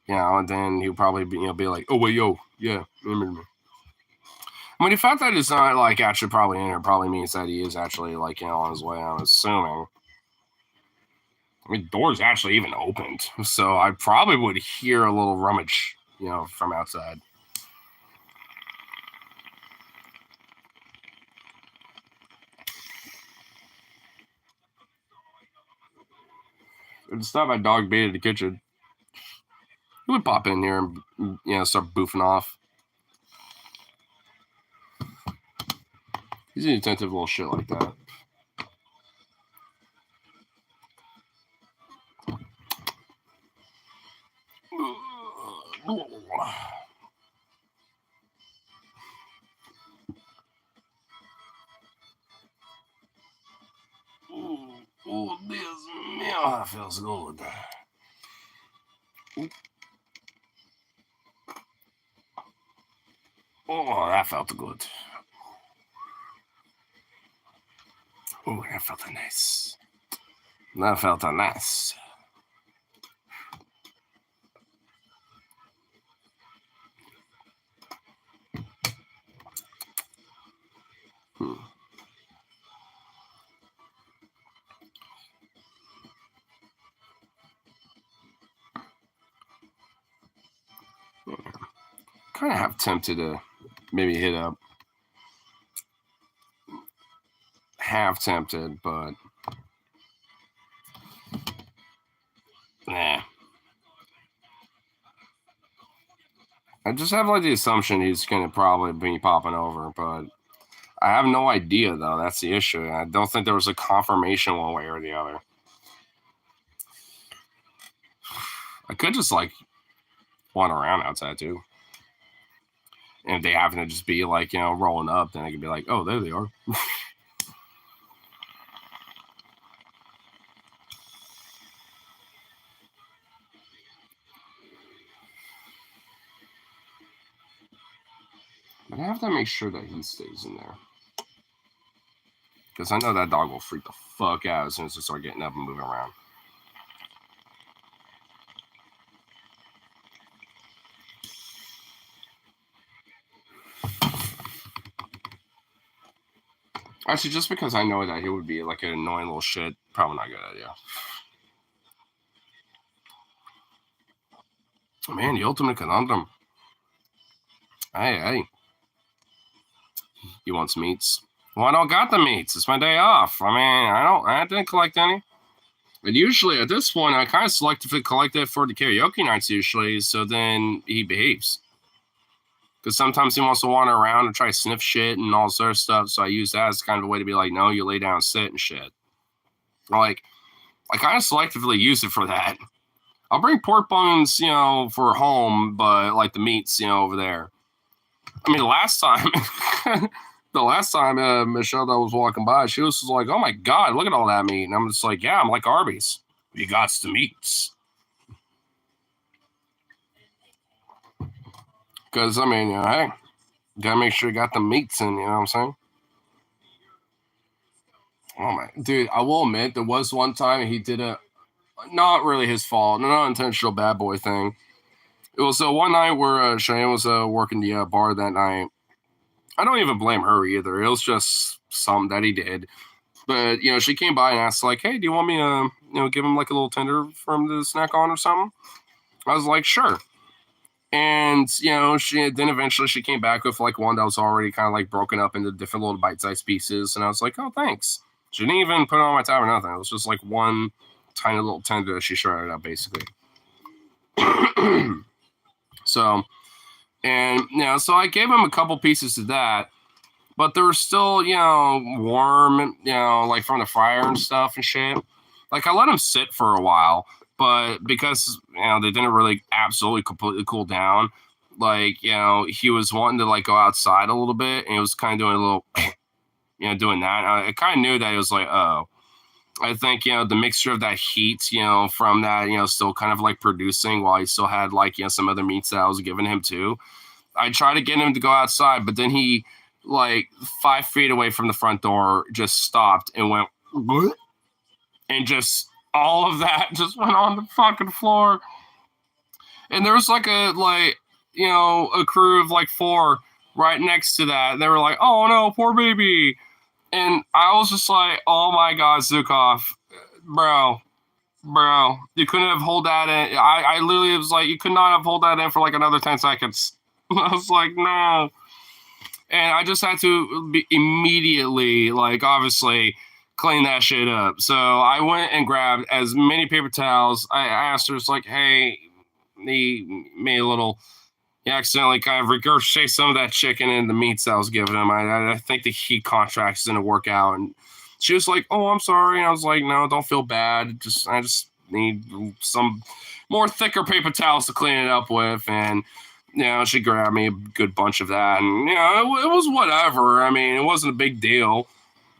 And then he'll probably be like, oh, wait, yo, yeah. The fact that he's not like actually probably in here probably means that he is actually like, on his way, I'm assuming. The door's actually even opened. So I probably would hear a little rummage, from outside. It's not my dog being in the kitchen. He would pop in here and, start boofing off. He's an attentive little shit like that. Oh, this meal feels good. Oh, that felt good. Oh, that felt nice. That felt nice. kind of have tempted to maybe hit up. Half tempted, but nah. I just have like the assumption he's gonna probably be popping over, but I have no idea though. That's the issue. I don't think there was a confirmation one way or the other. I could just like wander around outside too. And if they happen to just be like, you know, rolling up, then I could be like, oh, there they are. But I have to make sure that he stays in there. Because I know that dog will freak the fuck out as soon as they start getting up and moving around. Actually, just because I know that he would be like an annoying little shit, probably not a good idea. Man, the ultimate conundrum. Hey. He wants meats. Well, I don't got the meats. It's my day off. I mean, I didn't collect any. And usually at this point, I kind of selectively collect it for the karaoke nights usually, so then he behaves. Because sometimes he wants to wander around and try to sniff shit and all sort of stuff, so I use that as kind of a way to be like, no, you lay down and sit and shit. Like, I kind of selectively use it for that. I'll bring pork bones, you know, for home, but like the meats, you know, over there. I mean, the last time Michelle that was walking by, she was like, oh my God, look at all that meat. And I'm just like, yeah, I'm like Arby's. You got the meats. Because, I mean, you know, hey, you gotta make sure you got the meats in, you know what I'm saying? Oh my, dude, I will admit, there was one time he did not really his fault, no intentional bad boy thing. It was one night where Cheyenne was working the bar that night. I don't even blame her either. It was just something that he did. But, you know, she came by and asked, like, hey, do you want me to, you know, give him like a little tender for him to snack on or something? I was like, sure. And, you know, then eventually she came back with like one that was already kind of like broken up into different little bite-sized pieces. And I was like, oh, thanks. She didn't even put it on my tab or nothing. It was just like one tiny little tender that she shredded up, basically. So, and, you know, so I gave him a couple pieces of that. But they were still, you know, warm, you know, like from the fryer and stuff and shit. Like, I let them sit for a while. But because, you know, they didn't really absolutely completely cool down, like, you know, he was wanting to, like, go outside a little bit. And he was kind of doing a little, you know, doing that. I kind of knew that it was like, oh. I think, you know, the mixture of that heat, you know, from that, you know, still kind of, like, producing while he still had, like, you know, some other meats that I was giving him, too. I tried to get him to go outside, but then he, like 5 feet away from the front door, just stopped and went, what? And just all of that just went on the fucking floor. And there was like you know, a crew of like 4 right next to that. They were like, oh no, poor baby. And I was just like, oh my God, Zukov, bro, you couldn't have hold that in. I literally was like, you could not have hold that in for like another 10 seconds. I was like, no. And I just had to immediately, like, obviously, clean that shit up. So I went and grabbed as many paper towels. I asked her, it's like, hey, he made a little, he accidentally kind of regurgitated some of that chicken and the meats I was giving him. I think the heat contracts didn't work out. And she was like, oh, I'm sorry. And I was like, no, don't feel bad. I just need some more thicker paper towels to clean it up with. And you know, she grabbed me a good bunch of that, and, you know, it was whatever. I mean, it wasn't a big deal.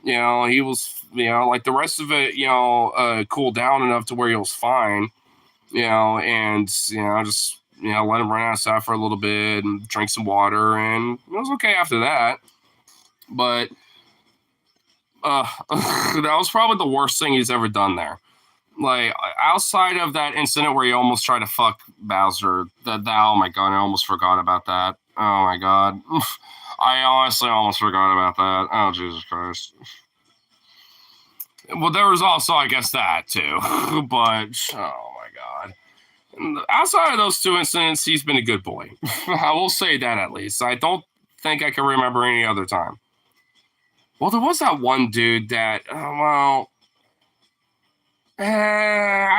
You know, he was, you know, like the rest of it, you know, cooled down enough to where he was fine, you know, and, you know, just, you know, let him run outside for a little bit and drink some water, and it was okay after that. But that was probably the worst thing he's ever done there. Like, outside of that incident where he almost tried to fuck Bowser, oh my God, I almost forgot about that. Oh my God. I honestly almost forgot about that. Oh, Jesus Christ. Well, there was also, I guess, that too. But, oh my God. outside of those two incidents, he's been a good boy. I will say that at least. I don't think I can remember any other time. Well, there was that one dude that, I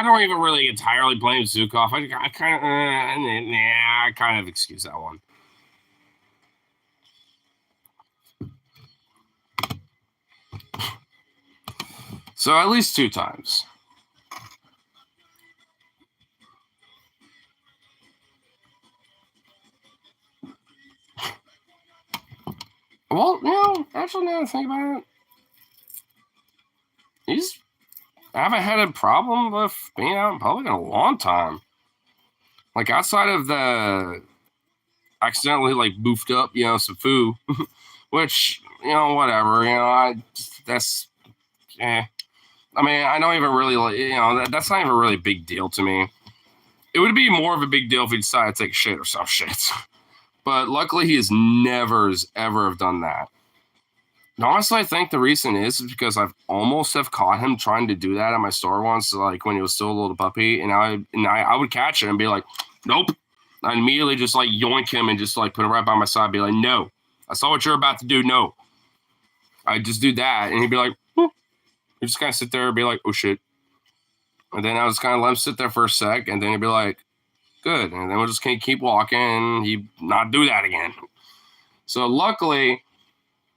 don't even really entirely blame Zukov. I kind of excuse that one. So at least 2 times. Well, actually, now I think about it, I haven't had a problem with being out in public in a long time. Like, outside of the accidentally, like, boofed up, some food, which, whatever, that's, I mean, I don't even really, that's not even really a big deal to me. It would be more of a big deal if he decided to take a shit or some shit. But luckily, he has never, ever have done that. And honestly, I think the reason is because I've almost have caught him trying to do that at my store once, like when he was still a little puppy, and I would catch it and be like, nope. I'd immediately just like yoink him and just like put him right by my side, be like, no, I saw what you're about to do. No. I'd just do that, and he'd be like, he'd just kind of sit there and be like, oh shit. And then I was kind of let him sit there for a sec, and then he'd be like, good. And then we'll just keep walking, and he'd not do that again. So luckily,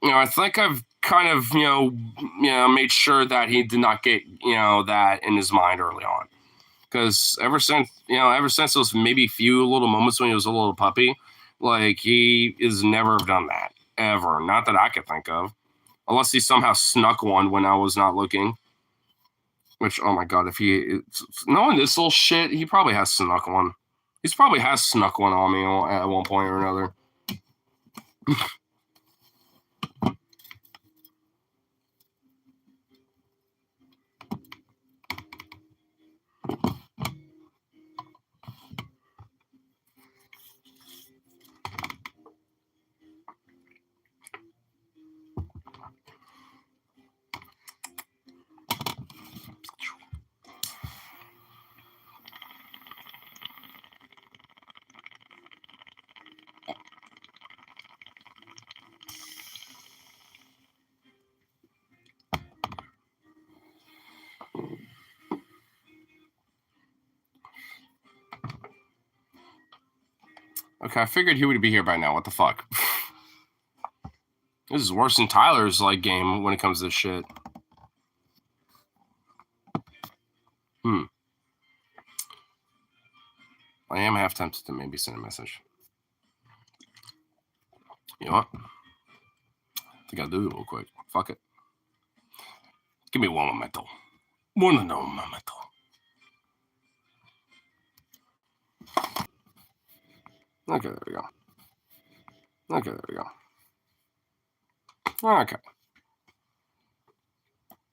I think I've kind of, made sure that he did not get, that in his mind early on. Because ever since those maybe few little moments when he was a little puppy, like, he has never done that, ever. Not that I could think of. Unless he somehow snuck one when I was not looking. Which, oh my God, knowing this little shit, he probably has snuck one. He's probably has snuck one on me at one point or another. Okay, I figured he would be here by now. What the fuck? This is worse than Tyler's like game when it comes to this shit. I am half tempted to maybe send a message. You know what? I think I'll do it real quick. Fuck it. Give me one momento. One momento. Okay, there we go. Okay.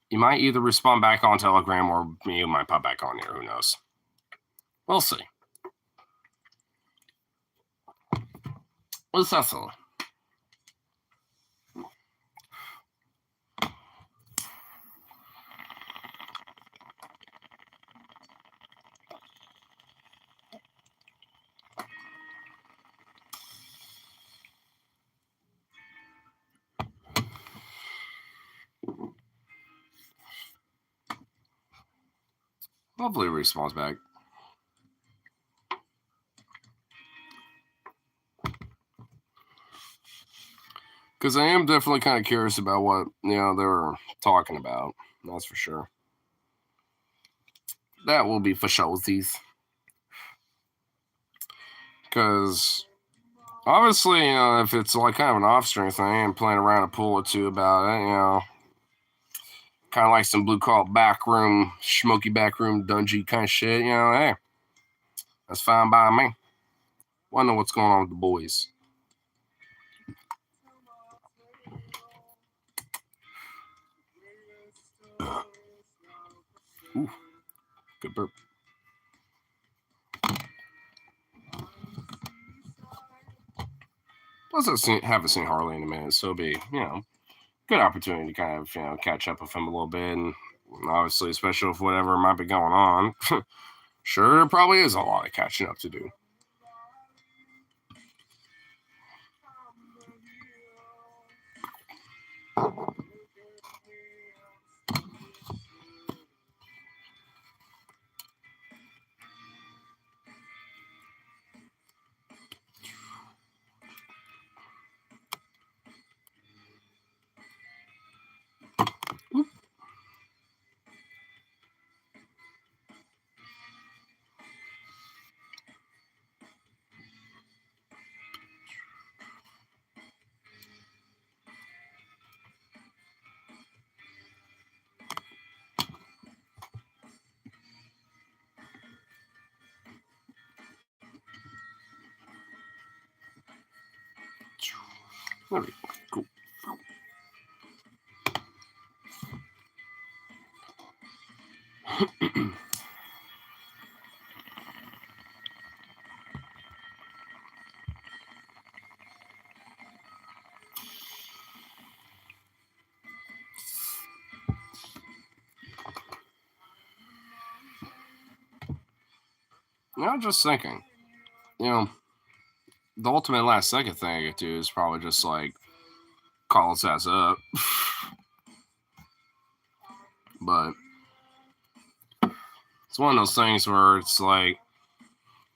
You might either respond back on Telegram or you might pop back on here. Who knows? We'll see. What's that for? Hopefully he responds back. Because I am definitely kind of curious about what, they were talking about. That's for sure. That will be for showsies. Because obviously, if it's like kind of an off-string thing and playing around a pool or two about it, kind of like some blue-collar backroom, smoky backroom, dungy kind of shit, hey, that's fine by me. Wonder what's going on with the boys. Ooh, good burp. Plus, I haven't seen Harley in a minute, so it'll be, good opportunity to kind of, catch up with him a little bit, and obviously, especially with whatever might be going on. Sure, there probably is a lot of catching up to do. There we go. Cool. I'm just thinking, the ultimate last second thing I could do is probably just like call his ass up. But it's one of those things where it's like,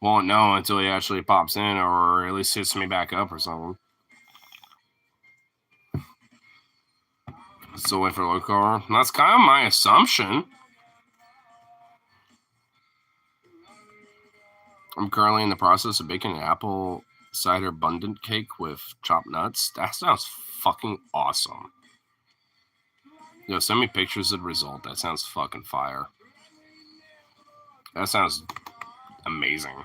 won't know until he actually pops in or at least hits me back up or something. Still wait for low car. That's kind of my assumption. I'm currently in the process of baking an apple cider abundant cake with chopped nuts. That sounds fucking awesome. Send me pictures of the result. That sounds fucking fire. That sounds amazing.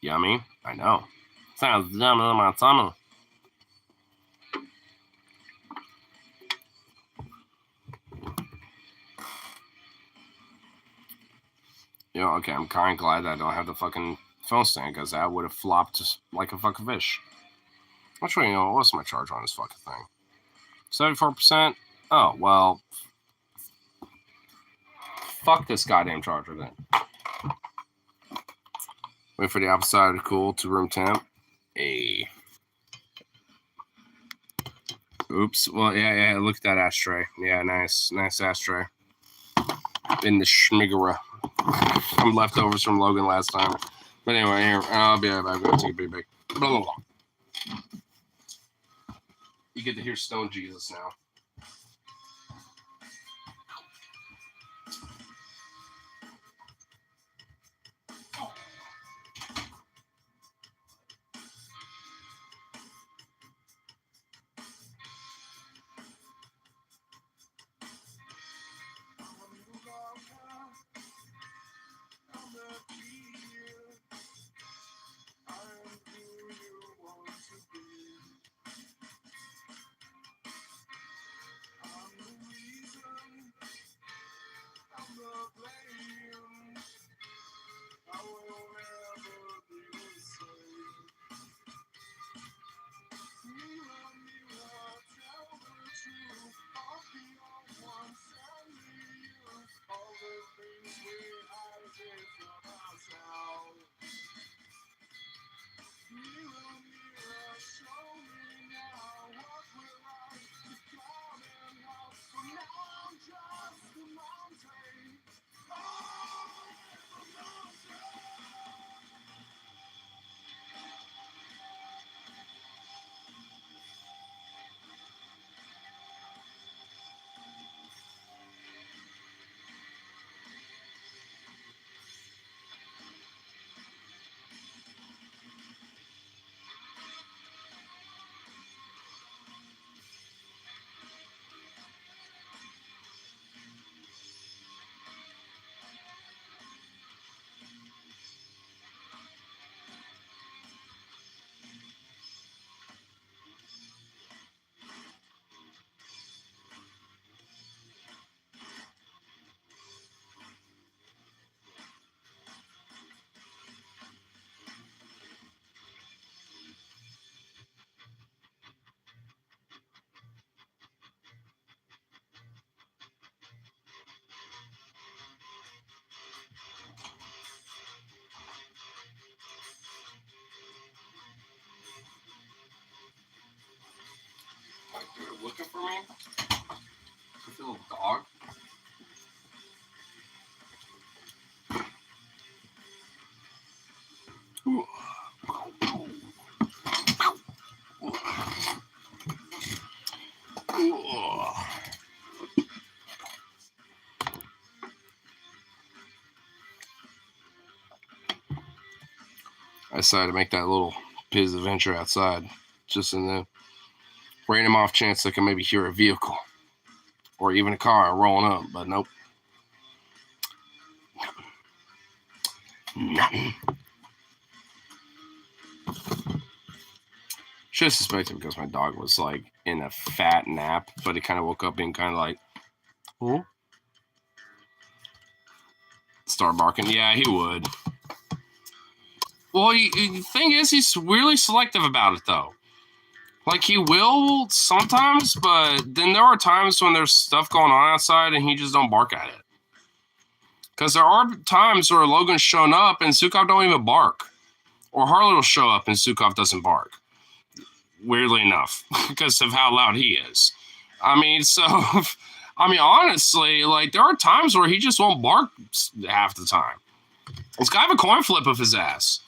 Yummy? I know. Sounds yummy on my tummy. Okay, I'm kind of glad that I don't have the fucking phone stand because that would have flopped just like a fucking fish. Actually, what's my charge on this fucking thing? 74%? Oh, well. Fuck this goddamn charger then. Wait for the apple cider to cool to room temp. Hey. Oops. Well, yeah. Look at that ashtray. Yeah, nice ashtray. In the schmigera. Some leftovers from Logan last time. But anyway, here, I'll be right back. I'm going to take a big break. Blah, blah, blah. You get to hear Stone Jesus now. me? I feel a dog. Ooh. Ooh. I decided to make that little piz adventure outside, just in the random off chance I can maybe hear a vehicle or even a car rolling up, but nope. Nothing. Should have suspected because my dog was like in a fat nap, but he kind of woke up being kind of like, oh, start barking. Yeah, he would. Well, the thing is, he's really selective about it, though. Like, he will sometimes, but then there are times when there's stuff going on outside and he just don't bark at it. Because there are times where Logan's shown up and Sukov don't even bark. Or Harley will show up and Sukov doesn't bark. Weirdly enough, because of how loud he is. I mean, honestly, like, there are times where he just won't bark half the time. He's got to have a coin flip of his ass.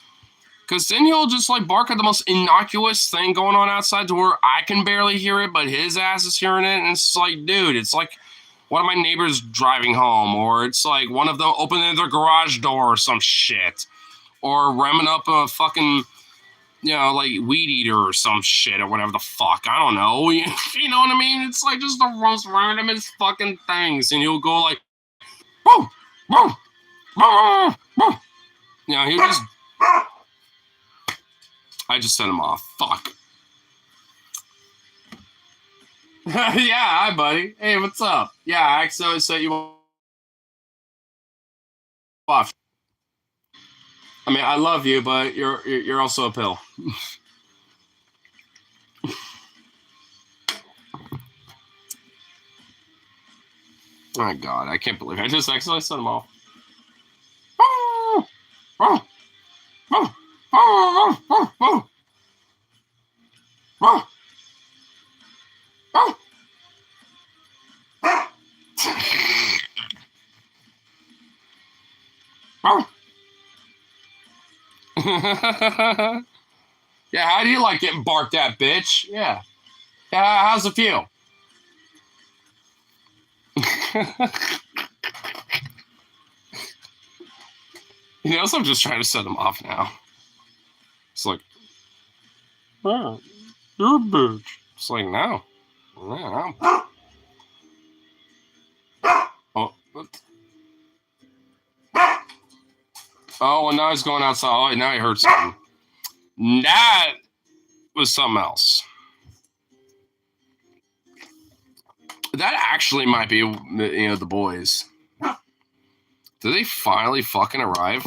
Because then he'll just, like, bark at the most innocuous thing going on outside to where I can barely hear it, but his ass is hearing it. And it's like, dude, it's like one of my neighbors driving home. Or it's like one of them opening their garage door or some shit. Or remming up a fucking, you know, like, weed eater or some shit or whatever the fuck. I don't know. You know what I mean? It's like just the most randomest fucking things. And he'll go like, boom, boom, boom, boom. You know, he'll just... I just sent him off. Fuck. Yeah, hi, buddy. Hey, what's up? Yeah, I accidentally set you off. I mean, I love you, but you're also a pill. Oh my God, I can't believe I just accidentally set him off. Yeah, how do you like getting barked at, bitch? Yeah. Yeah, how's it feel? He knows I'm just trying to set him off now. It's like, oh, you're a bitch. It's like, no. No. Oh, what? Oh, and now he's going outside. Oh, now he heard something. That was something else. That actually might be, you know, the boys. Did they finally fucking arrive?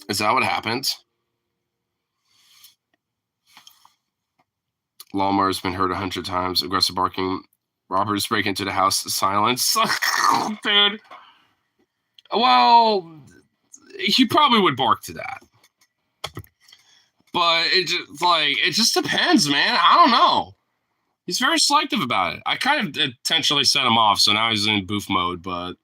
Is that what happened? Lawnmower's been heard 100 times. Aggressive barking. Robbers break into the house. Silence. Dude. Well, he probably would bark to that. But it just depends, man. I don't know. He's very selective about it. I kind of intentionally set him off, so now he's in boof mode, but...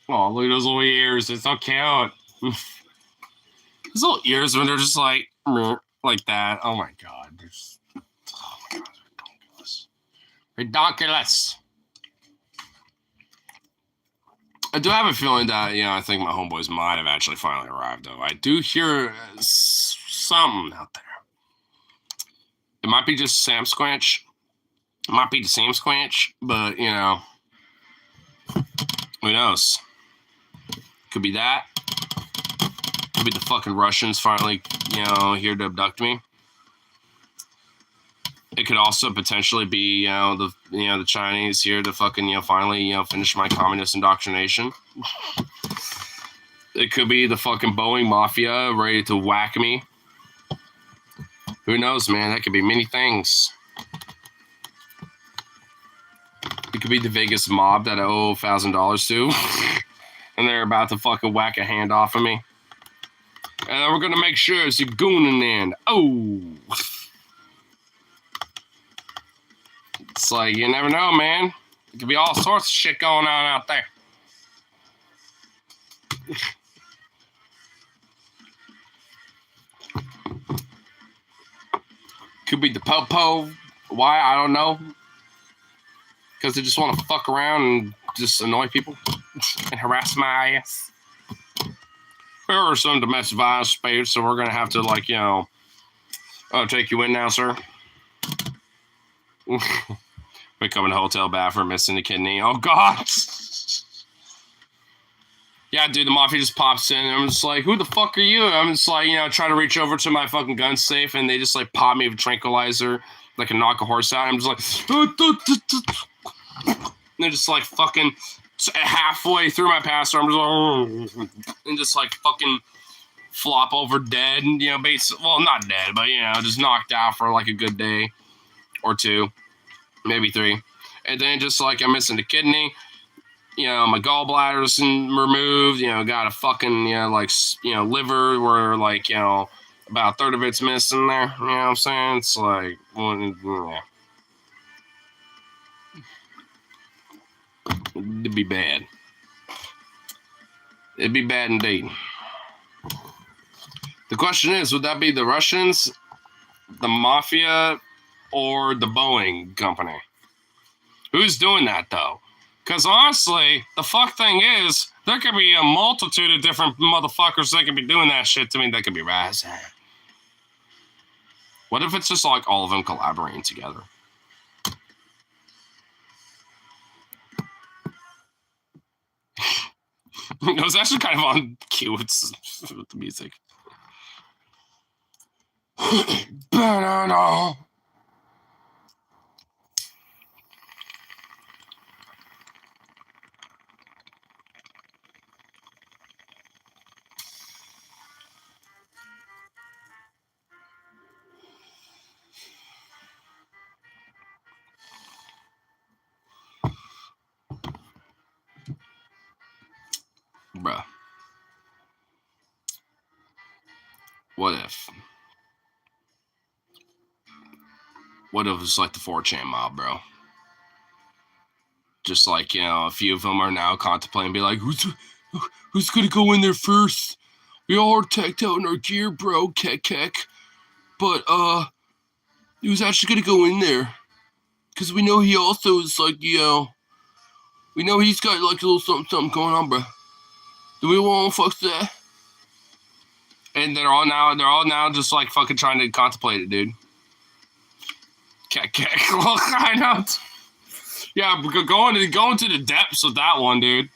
Oh, look at those little ears. It's so cute. Those little ears when they're just like that. Oh my God. Oh my God. Ridiculous. Ridiculous. I do have a feeling that, you know, I think my homeboys might have actually finally arrived, though. I do hear something out there. It might be just Sam Squanch. It might be the same Squanch, but, you know, who knows? Could be that. Could be the fucking Russians finally, you know, here to abduct me. It could also potentially be, the Chinese here to fucking, finally, finish my communist indoctrination. It could be the fucking Boeing Mafia ready to whack me. Who knows, man? That could be many things. It could be the Vegas mob that I owe $1,000 to. And they're about to fucking whack a hand off of me. And then we're gonna make sure it's a goon in the end. Oh. It's like, you never know, man. It could be all sorts of shit going on out there. Could be the po-po. Why? I don't know. Because they just want to fuck around and just annoy people and harass my ass. There are some domestic violence spades, so we're going to have to, like, you know, take you in now, sir. We come in the hotel bathroom, missing the kidney. Oh, God. Yeah, dude, the mafia just pops in, and I'm just like, who the fuck are you? And I'm just like, you know, trying to reach over to my fucking gun safe, and they just, like, pop me with a tranquilizer, like a knock a horse out. I'm just like, and they're just, like, fucking halfway through my passer. I'm just like, and just, like, fucking flop over dead, and, you know, basically, well, not dead, but, you know, just knocked out for, like, a good day or two, maybe 3. And then just, like, I'm missing the kidney. You know, my gallbladder's removed, you know, got a fucking, you know, like, you know, liver where, like, you know, about a third of it's missing there. You know what I'm saying? It's like, yeah. It'd be bad. It'd be bad indeed. The question is, would that be the Russians, the mafia, or the Boeing company? Who's doing that, though? Because honestly, the fuck thing is, there could be a multitude of different motherfuckers that could be doing that shit to me that could be razzing. What if it's just like all of them collaborating together? It was actually kind of on cue with the music. Banana. Bruh. What if? What if it's like the 4chan mob, bro? Just like, you know, a few of them are now contemplating, be like, who's gonna go in there first? We all are teched out in our gear, bro, keck. But, who's actually gonna go in there? Because we know he also is like, you know, we know he's got like a little something going on, bro. Do we want to fuck that? And they're all now just like fucking trying to contemplate it, dude. Keck. Look, I know. Yeah, going to the depths of that one, dude.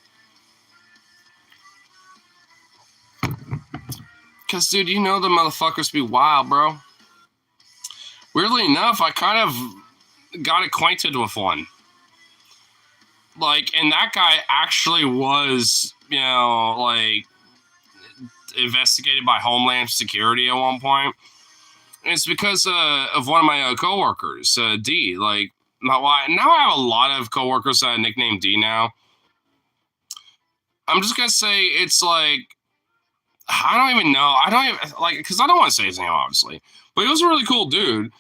Because, dude, you know the motherfuckers be wild, bro. Weirdly enough, I kind of got acquainted with one. Like, and that guy actually was, you know, like, investigated by Homeland Security at one point. And it's because of one of my coworkers, D. Like, now I have a lot of coworkers that I nicknamed D now. I'm just gonna say it's like, I don't even know. I don't even, like, because I don't want to say his name, obviously. But he was a really cool dude.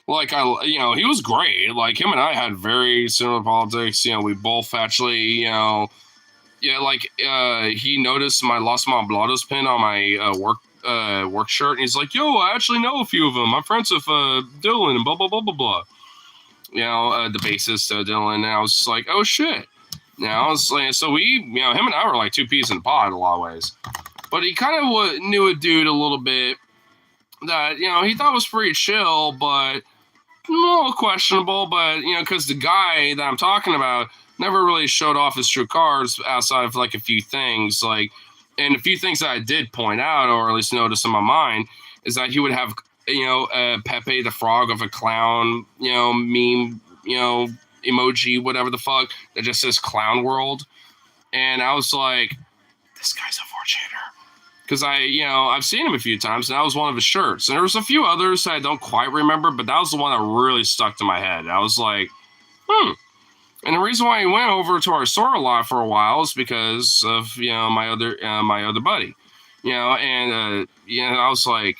Like, you know, he was great. Like, him and I had very similar politics. You know, we both actually, you know, yeah, like, he noticed my Los Moblados pin on my work shirt. And he's like, yo, I actually know a few of them. I'm friends with Dylan and blah, blah, blah, blah, blah. You know, the bassist, Dylan. And I was just like, oh, shit. You know, I was like, so we, you know, him and I were like two peas in a pod in a lot of ways. But he kind of knew a dude a little bit that, you know, he thought was pretty chill, but a little questionable. But, you know, because the guy that I'm talking about never really showed off his true cards outside of, like, a few things. Like, and a few things that I did point out, or at least notice in my mind, is that he would have, you know, Pepe the Frog of a clown, you know, meme, you know, emoji, whatever the fuck, that just says Clown World. And I was like, this guy's a 4chaner. Because I've seen him a few times, and that was one of his shirts. And there was a few others that I don't quite remember, but that was the one that really stuck to my head. I was like, And the reason why he went over to our store a lot for a while is because of, you know, my other buddy. and I was like,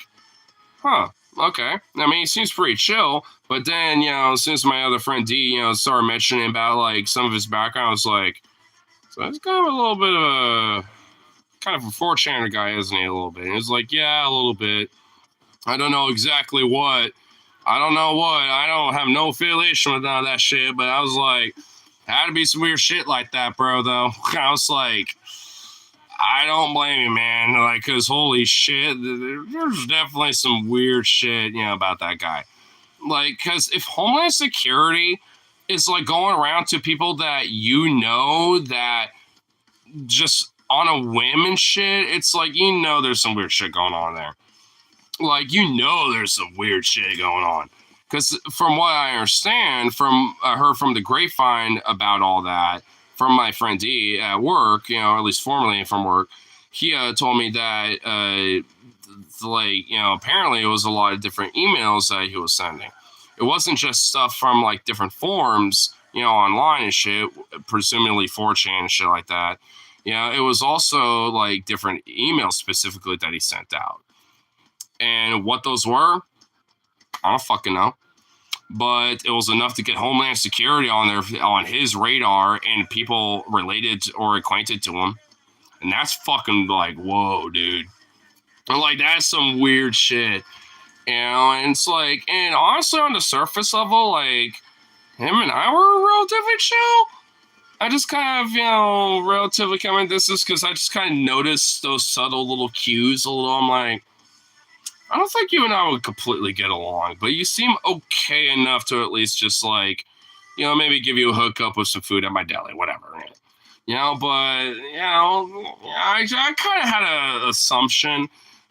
huh, okay. I mean, he seems pretty chill. But then, since my other friend D, started mentioning about like some of his background, I was like, so it's kind of a little bit of a kind of a 4chan guy, isn't he? A little bit. And he's like, yeah, a little bit. I don't know exactly what. I don't know what. I don't have no affiliation with none of that shit. But I was like, had to be some weird shit like that, bro. Though I was like, I don't blame you, man. Like, cause holy shit, there's definitely some weird shit, about that guy. Like, cause if Homeland Security is like going around to people that that just on a whim and shit, it's like there's some weird shit going on there. Like there's some weird shit going on. Because from what I understand, from I heard from the grapevine about all that, from my friend D at work, at least formerly from work, he told me that, apparently it was a lot of different emails that he was sending. It wasn't just stuff from like different forums, online and shit, presumably 4chan and shit like that. It was also like different emails specifically that he sent out. And what those were, I don't fucking know. But it was enough to get Homeland Security on his radar and people related or acquainted to him. And that's fucking like, whoa, dude. And like, that's some weird shit. And it's like, and honestly, on the surface level, like, him and I were relatively chill. I just kind of, relatively coming distance because I just kind of noticed those subtle little cues a little. I'm like, I don't think you and I would completely get along, but you seem okay enough to at least just like, maybe give you a hookup with some food at my deli, whatever. But, I kind of had an assumption,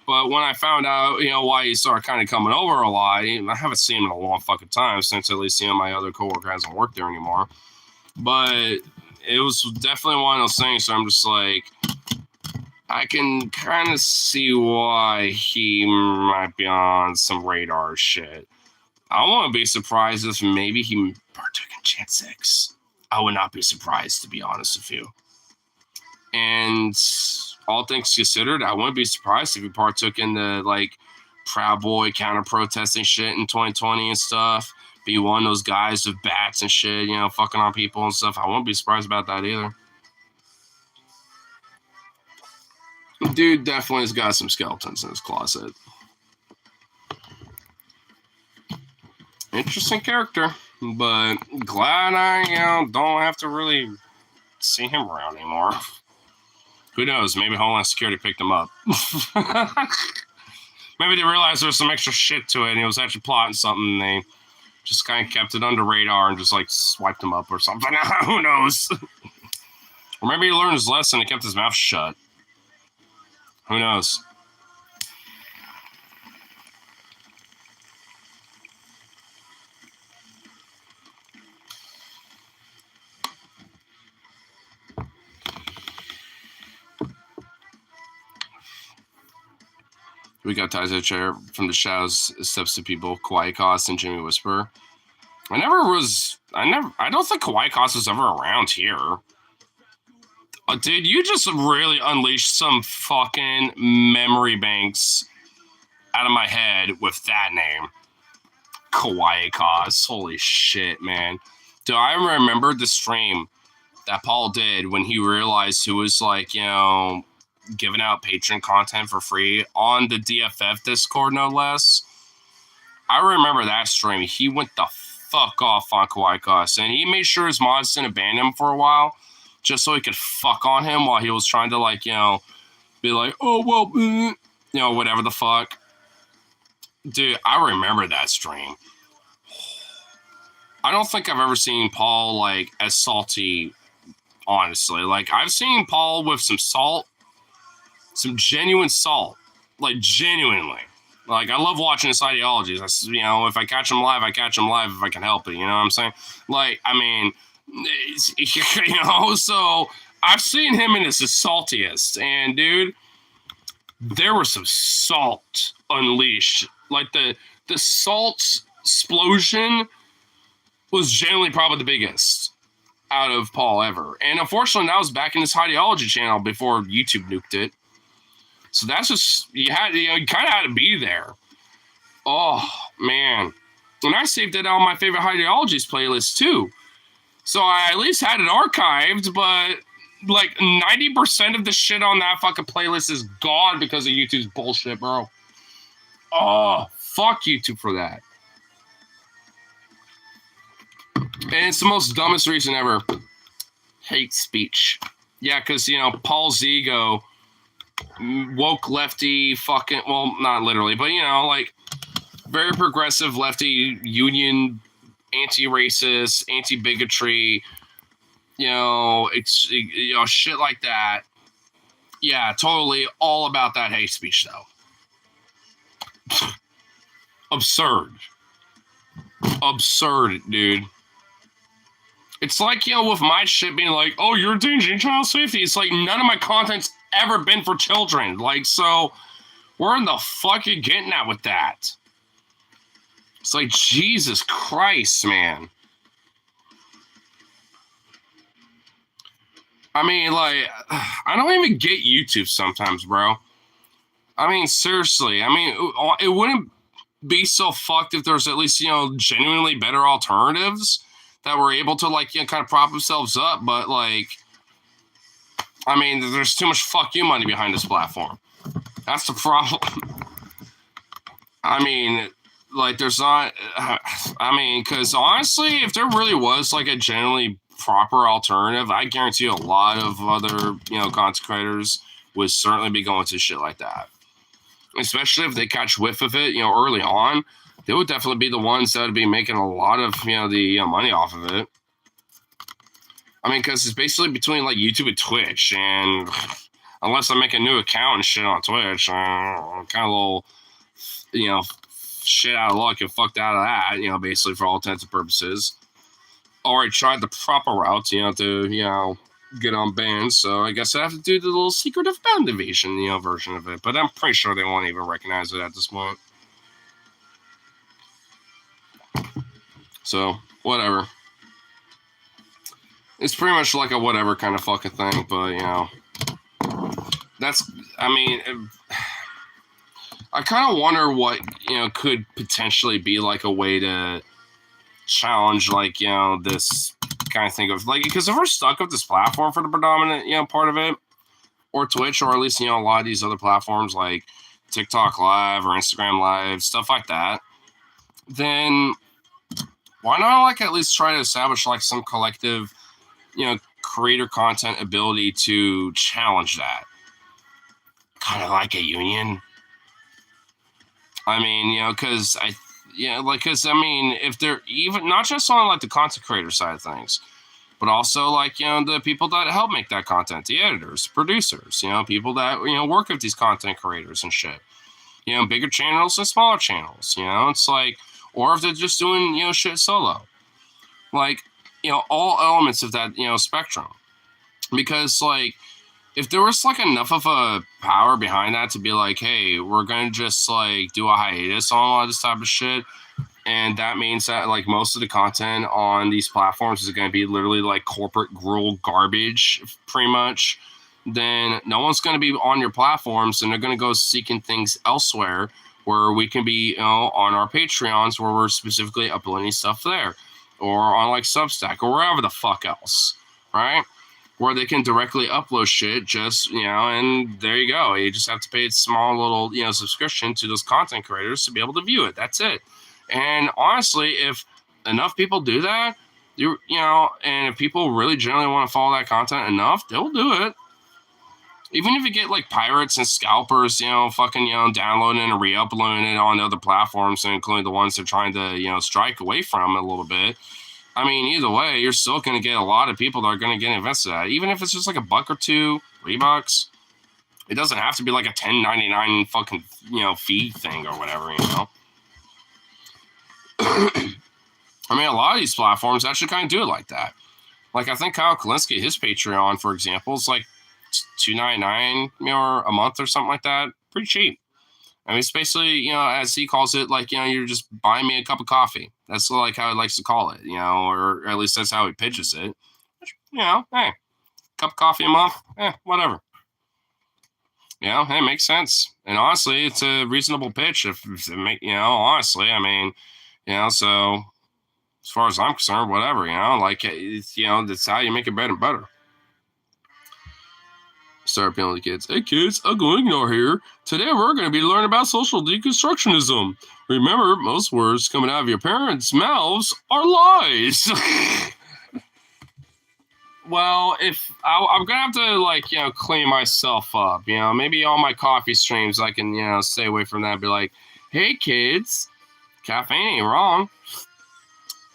but when I found out, why he started kind of coming over a lot, I haven't seen him in a long fucking time since at least, my other coworker hasn't worked there anymore. But it was definitely one of those things. So I'm just like, I can kind of see why he might be on some radar shit. I won't be surprised if maybe he partook in Chan 6. I would not be surprised, to be honest with you. And all things considered, I wouldn't be surprised if he partook in the, like, Proud Boy counter-protesting shit in 2020 and stuff. Be one of those guys with bats and shit, fucking on people and stuff. I won't be surprised about that either. Dude definitely has got some skeletons in his closet. Interesting character, but glad I, don't have to really see him around anymore. Who knows? Maybe Homeland Security picked him up. Maybe they realized there was some extra shit to it and he was actually plotting something and they just kind of kept it under radar and just like swiped him up or something. Who knows? Or maybe he learned his lesson and kept his mouth shut. Who knows? We got Tyzo Chair from the Shadows Steps to People, Kawaii Cost, and Jimmy Whisper. I don't think Kawaii Cost was ever around here. Dude, you just really unleashed some fucking memory banks out of my head with that name. Kawaii Cost. Holy shit, man. Do I remember the stream that Paul did when he realized he was like, giving out patron content for free on the DFF Discord, no less? I remember that stream. He went the fuck off on Kawaii Cost, and he made sure his mods didn't ban him for a while, just so he could fuck on him while he was trying to, like, be like, oh, well, whatever the fuck. Dude, I remember that stream. I don't think I've ever seen Paul, like, as salty, honestly. Like, I've seen Paul with some salt, some genuine salt, like, genuinely. Like, I love watching his ideologies. If I catch him live, I catch him live if I can help it. You know what I'm saying? Like, I mean, so I've seen him in his saltiest. And, dude, there was some salt unleashed. Like, the salt explosion was generally probably the biggest out of Paul ever. And unfortunately, that was back in his ideology channel before YouTube nuked it. So that's just, you kind of had to be there. Oh, man. And I saved it on my favorite ideologies playlist, too. So I at least had it archived, but like 90% of the shit on that fucking playlist is gone because of YouTube's bullshit, bro. Oh, fuck YouTube for that. And it's the most dumbest reason ever. Hate speech. Yeah, because, Paul Zigo, woke lefty fucking, well, not literally, but, like, very progressive lefty union, anti-racist, anti-bigotry, shit like that. Yeah, totally all about that hate speech, though. Absurd, dude. It's like, with my shit being like, oh, you're endangering child safety. It's like none of my content's ever been for children. Like, so where in the fuck are you getting at with that? It's like, Jesus Christ, man. I mean, like, I don't even get YouTube sometimes, bro. I mean, seriously. I mean, it wouldn't be so fucked if there's at least, genuinely better alternatives that were able to, like, kind of prop themselves up. But, like, I mean, there's too much fuck you money behind this platform. That's the problem. I mean, like, there's not, because honestly, if there really was, like, a genuinely proper alternative, I guarantee a lot of other, content creators would certainly be going to shit like that. Especially if they catch whiff of it, early on, they would definitely be the ones that would be making a lot of, the money off of it. I mean, because it's basically between, like, YouTube and Twitch, and unless I make a new account and shit on Twitch, I'm kind of a little, shit out of luck and fucked out of that, basically for all intents and purposes. Or I tried the proper route, to, get on banned, so I guess I have to do the little secretive band evasion, version of it. But I'm pretty sure they won't even recognize it at this point. So, whatever. It's pretty much like a whatever kind of fucking thing, but, that's, I mean, I kind of wonder what, could potentially be like a way to challenge, like, this kind of thing of, like, because if we're stuck with this platform for the predominant, part of it, or Twitch, or at least, a lot of these other platforms like TikTok Live or Instagram Live, stuff like that, then why not, like, at least try to establish, like, some collective, creator content ability to challenge that? Kind of like a union. I mean, because if they're even not just on, like, the content creator side of things, but also, like, the people that help make that content, the editors, producers, people that, work with these content creators and shit, bigger channels and smaller channels, it's like, or if they're just doing, shit solo, like, all elements of that, spectrum, because, like, if there was, like, enough of a power behind that to be like, hey, we're going to just, like, do a hiatus on a lot of this type of shit, and that means that, like, most of the content on these platforms is going to be literally, like, corporate gruel garbage, pretty much, then no one's going to be on your platforms, and they're going to go seeking things elsewhere where we can be, on our Patreons where we're specifically uploading stuff there, or on, like, Substack, or wherever the fuck else, right? Where they can directly upload shit, just, and there you go. You just have to pay a small little, subscription to those content creators to be able to view it. That's it. And honestly, if enough people do that, and if people really generally want to follow that content enough, they'll do it. Even if you get, like, pirates and scalpers, fucking, downloading and re-uploading it on other platforms, including the ones they're trying to, strike away from a little bit. I mean, either way, you're still going to get a lot of people that are going to get invested in that. Even if it's just like $1 or $2, $3. It doesn't have to be like a $10.99 fucking, fee thing or whatever, I mean, a lot of these platforms actually kind of do it like that. Like, I think Kyle Kalinske, his Patreon, for example, is like $2.99 a month or something like that. Pretty cheap. I mean, it's basically, as he calls it, like, you're just buying me a cup of coffee. That's, like, how he likes to call it, or at least that's how he pitches it. Hey, cup of coffee a month, whatever. Yeah, it makes sense. And honestly, it's a reasonable pitch. If it make, honestly, I mean, so as far as I'm concerned, whatever, like it's, that's how you make it better and better. Start appealing to kids. Hey kids, Uncle Ignore here. Today we're going to be learning about social deconstructionism. Remember, most words coming out of your parents' mouths are lies. Well, if I'm gonna have to clean myself up, maybe on my coffee streams I can stay away from that. And be like, hey kids, caffeine ain't wrong.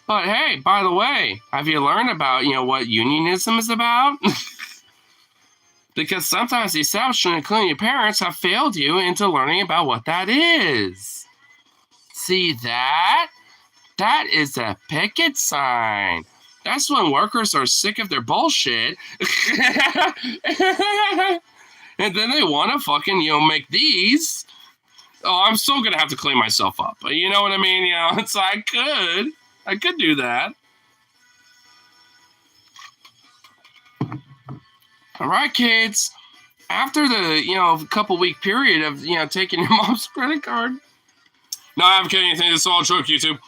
But hey, by the way, have you learned about what unionism is about? Because sometimes the establishment, including your parents, have failed you into learning about what that is. See that? That is a picket sign. That's when workers are sick of their bullshit. And then they want to fucking, make these. Oh, I'm still going to have to clean myself up. But you know what I mean? It's I could do that. All right, kids. After the, couple week period of, taking your mom's credit card. No, I'm kidding. It's all a joke, YouTube.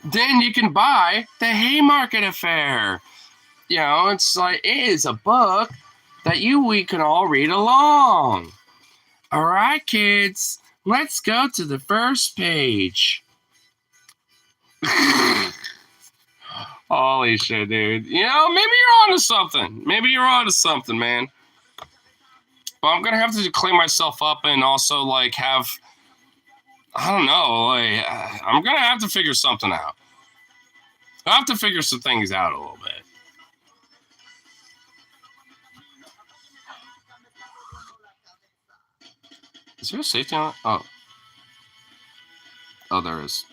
Then you can buy the Haymarket Affair. It's like, it is a book that we can all read along. All right, kids, let's go to the first page. Holy shit, dude. Maybe you're onto something. Man. But I'm going to have to clean myself up and also, have, I don't know, I'm going to have to figure something out. I'll have to figure some things out a little bit. Is there a safety on it? Oh, there is.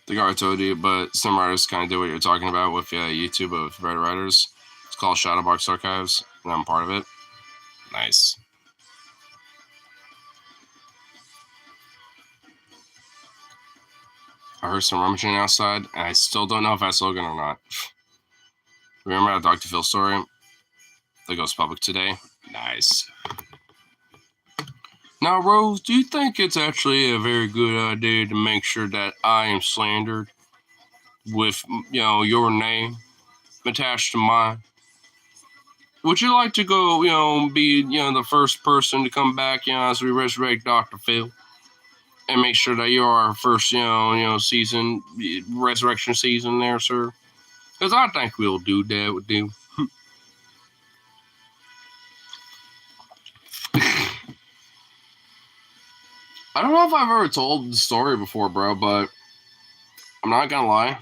The guy told you, but some writers kind of do what you're talking about with YouTube of Red Writers. It's called Shadowbox Archives, and I'm part of it. Nice. I heard some rummaging outside, and I still don't know if that's Logan or not. Remember that Dr. Phil story that goes public today? Nice. Now, Rose, do you think it's actually a very good idea to make sure that I am slandered with, your name attached to mine? Would you like to go, be, the first person to come back, as we resurrect Dr. Phil? And make sure that you're our first, season, resurrection season there, sir? Because I think we'll do that with you. I don't know if I've ever told the story before, bro, but I'm not gonna lie.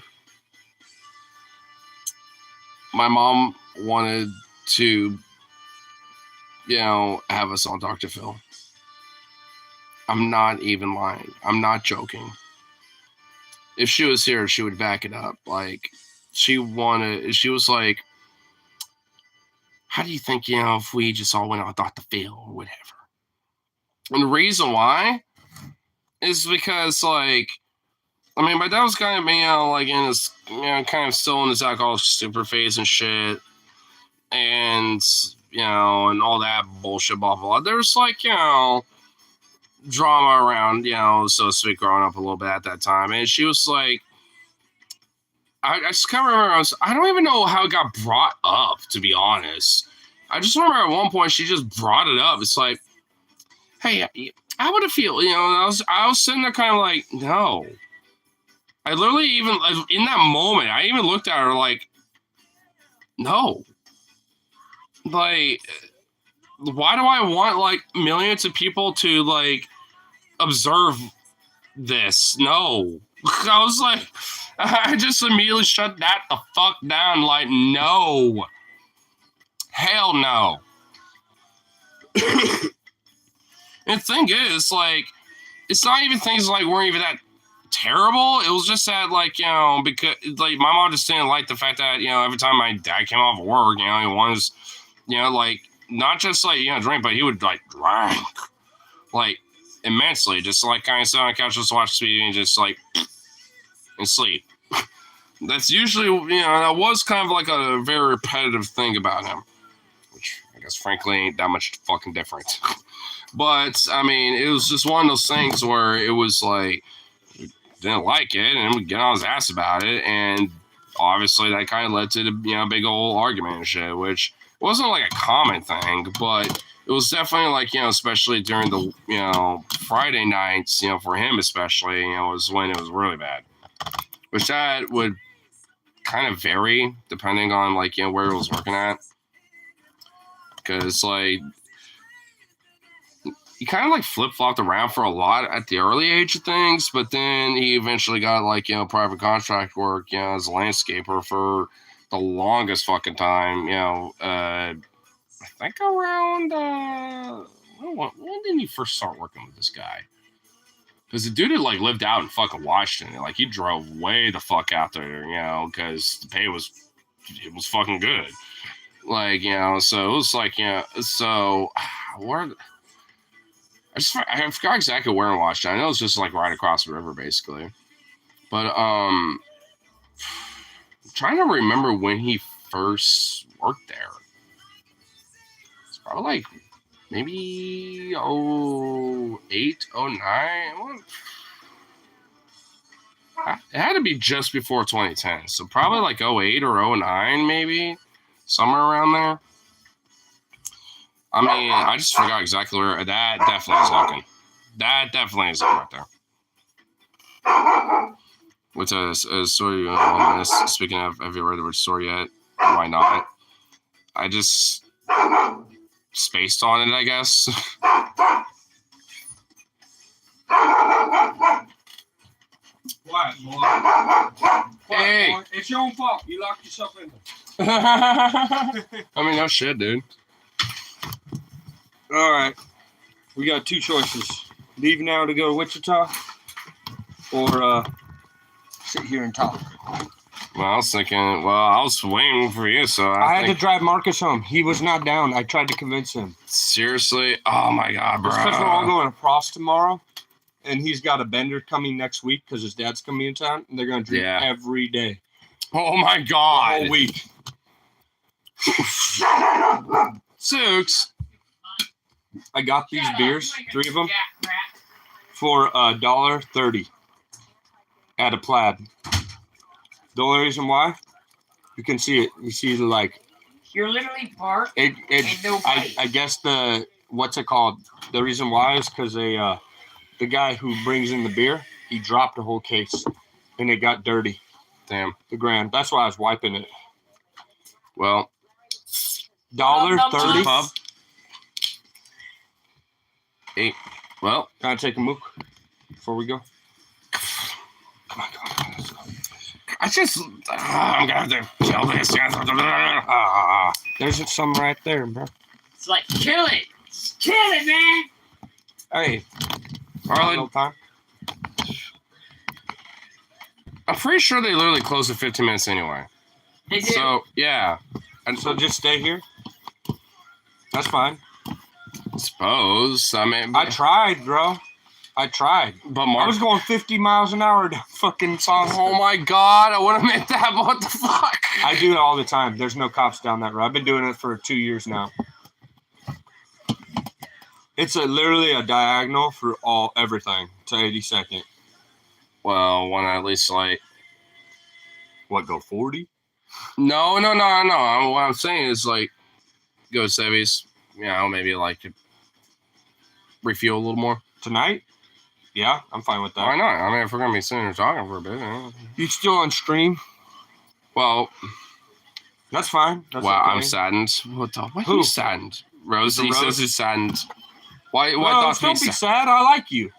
My mom wanted to, have us on Dr. Phil. I'm not even lying. I'm not joking. If she was here, she would back it up. She was like, how do you think, if we just all went on Dr. Phil or whatever? And the reason why is because, my dad was kind of, in his, kind of still in his alcohol stupor phase and shit. And, and all that bullshit, blah, blah, blah. There's, drama around, so to speak, growing up a little bit at that time. And she was like, I just can't remember. I don't even know how it got brought up, to be honest. I just remember at one point she just brought it up. It's like, hey, how would it feel? I was sitting there kind of like, no. I literally even, in that moment, I even looked at her like, no. Why do I want, millions of people to, observe this? No. I was like, I just immediately shut that the fuck down. No. Hell no. And the thing is, it's not even things weren't even that terrible. It was just that, because, my mom just didn't like the fact that, every time my dad came off work, he wanted, not just, drink, but he would, drink. immensely. Just like kind of sit on the couch, just watch TV and just like and sleep. That's usually, that was kind of like a very repetitive thing about him, which I guess frankly ain't that much fucking different. But I mean, it was just one of those things where it was like he didn't like it and would get on his ass about it, and obviously that kind of led to the big old argument and shit, which wasn't like a common thing, but it was definitely like, especially during the Friday nights, for him especially, was when it was really bad. Which that would kind of vary depending on like where he was working at, because like he kind of like flip-flopped around for a lot at the early age of things, but then he eventually got like private contract work as a landscaper for the longest fucking time. I think around when did he first start working with this guy? Because the dude had like lived out in fucking Washington. Like he drove way the fuck out there, because the pay was fucking good. Like, so it was like, so where I forgot exactly where in Washington. I know it's just like right across the river basically. But I'm trying to remember when he first worked there. It's probably like maybe 08, 09. It had to be just before 2010. So probably like 08 or 09 maybe. Somewhere around there. I mean, I just forgot exactly where. That definitely is looking. That definitely is looking right there. Which is story on this. Speaking of, have you read the word story yet? Why not? I just spaced on it, I guess. Quiet, boy. Hey! Boy. It's your own fault. You locked yourself in there. I mean, no shit, dude. All right. We got two choices. Leave now to go to Wichita or sit here and talk. Well, I was thinking, I was waiting for you, so I had to drive Marcus home. He was not down. I tried to convince him. Seriously? Oh, my God, bro. It's because we're all going to Pross tomorrow, and he's got a bender coming next week because his dad's coming in town, and they're going to drink every day. Oh, my God. All week. 6. I got these beers, 3 of them, for $1.30 at a Plaid. The only reason why, you can see it. You see like you're literally parked. I guess what's it called? The reason why is because the guy who brings in the beer, he dropped a whole case, and it got dirty. Damn. The grand. That's why I was wiping it. Well, $1.30. Pub. 8. Well, can I take a mook before we go? Come on. Let's go. I'm gonna have to kill this. There's some right there, bro. It's like, kill it. Just kill it, man. Hey. Arlen, No time. I'm pretty sure they literally close in 15 minutes anyway. They do. So, yeah. And so just stay here? That's fine. I suppose. I mean, I tried, bro. I tried. But Mark, I was going 50 miles an hour to fucking Sauce. Oh my God, I would have meant that. What the fuck? I do it all the time. There's no cops down that road. I've been doing it for 2 years now. It's literally a diagonal for everything to 82nd. Well, one at least like what, go 40? No. What I'm saying is like go Sevies, maybe like refuel a little more. Tonight? Yeah, I'm fine with that. Why not? I mean, if we're going to be sitting here talking for a bit. You still on stream? Well, that's fine. That's okay. I'm saddened. What are you saddened? Rosie says he's saddened. Why don't be sad. I like you.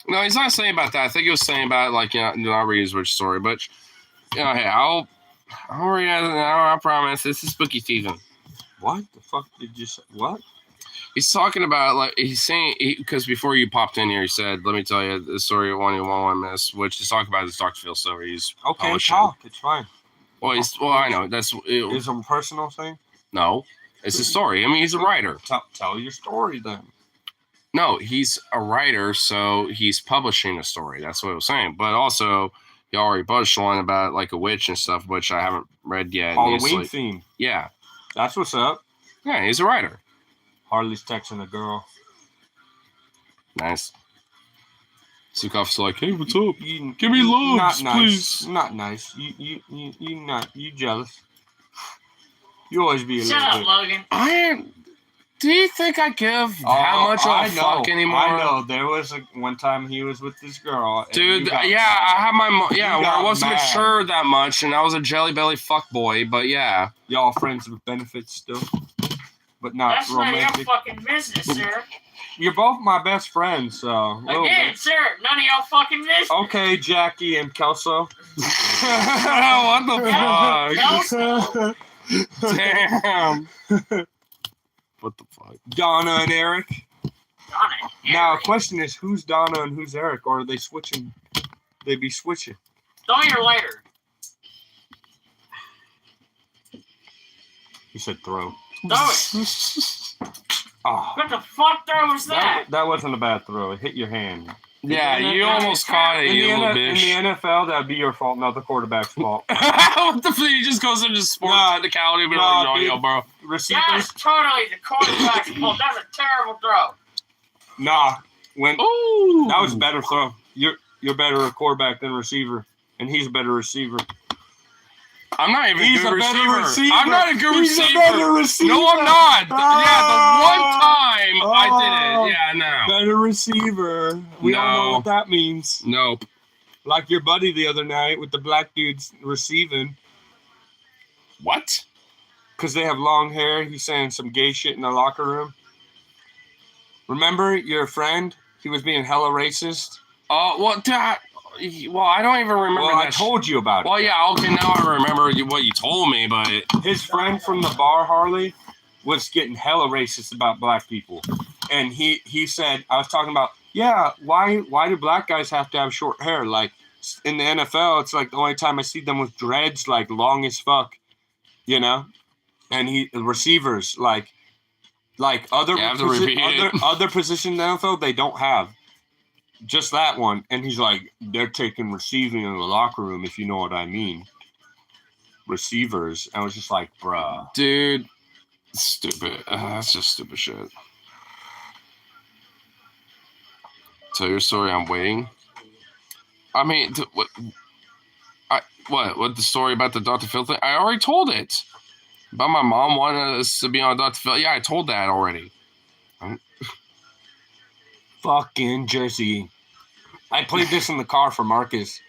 No, he's not saying about that. I think he was saying about like, not read his rich story, but hey, I'll read it. I promise. This is spooky season. What the fuck did you say? What? He's talking about, like, he's saying, because before you popped in here, he said, let me tell you the story of one you won't miss, which is talking about his Dr. Phil story. He's okay, talk. It's fine. Well, I know. Is it a personal thing? No. It's a story. I mean, he's a writer. Tell your story, then. No, he's a writer, so he's publishing a story. That's what I was saying. But also, he already published one about like a witch and stuff, which I haven't read yet. Halloween theme. Yeah. That's what's up. Yeah, he's a writer. Harley's texting a girl. Nice. Sukaf's like, hey, what's up? You, Give me loves, not nice. please. Not nice. You jealous. You always be a Shut little up, bit. Logan. I am. Do you think I give how much I a fuck anymore? I know. There was one time he was with this girl. And Dude, you got yeah, mad. I have my You where I got wasn't mad. mature that much, and I was a jelly belly fuck boy. But yeah, Y'all friends with benefits still, but not That's none of your romantic. fucking business, sir. You're both my best friends, so. a little Again, bit. sir, none of y'all fucking business. Okay, Jackie and Kelso. what the fuck? Kelso. Damn. What the fuck? Donna and Eric. Donna, Now, Eric. question is, who's Donna and who's Eric, or are they switching? They be switching. Throw your lighter. You said throw. Throw it. Oh, What the fuck throw was that? that wasn't a bad throw. It hit your hand. Yeah, you almost caught it, you little in bitch. the NFL, that'd be your fault, not the quarterback's fault. What the fuck? He just goes into sports Nah, technicality, but nah, like, yo, dude. bro. Receivers, That's totally the quarterback's fault. That's a terrible throw. nah. When Ooh. that was a better throw. You're better a quarterback than receiver, and he's a better receiver. I'm not even He's a good a better receiver. I'm not a good He's receiver. a better receiver. No, I'm not. Yeah, the one time I Oh. did it. Yeah, no. Better receiver. We don't know No. what that means. Nope. Like your buddy the other night with the black dudes receiving What? because they have long hair. He's saying some gay shit in the locker room. Remember your friend? He was being hella racist. Well, well, I don't even remember Well, that. I told you about it. Well, yeah, okay, now I remember what you told me, but His friend from the bar, Harley, was getting hella racist about black people. And he said, I was talking about, yeah, why do black guys have to have short hair? Like, in the NFL, it's like the only time I see them with dreads, like, long as fuck, you know? And receivers, like other, You have to repeat it. other positions in the NFL, they don't have. Just that one. And he's like, they're taking receiving in the locker room, if you know what I mean. Receivers. I was just like, bruh. dude, stupid. That's just stupid shit. Tell your story. I'm waiting. I mean, what the story about the Dr. Phil thing? I already told it. About my mom wanting us to be on Dr. Phil. Yeah, I told that already. Fucking Jersey. I played this in the car for Marcus.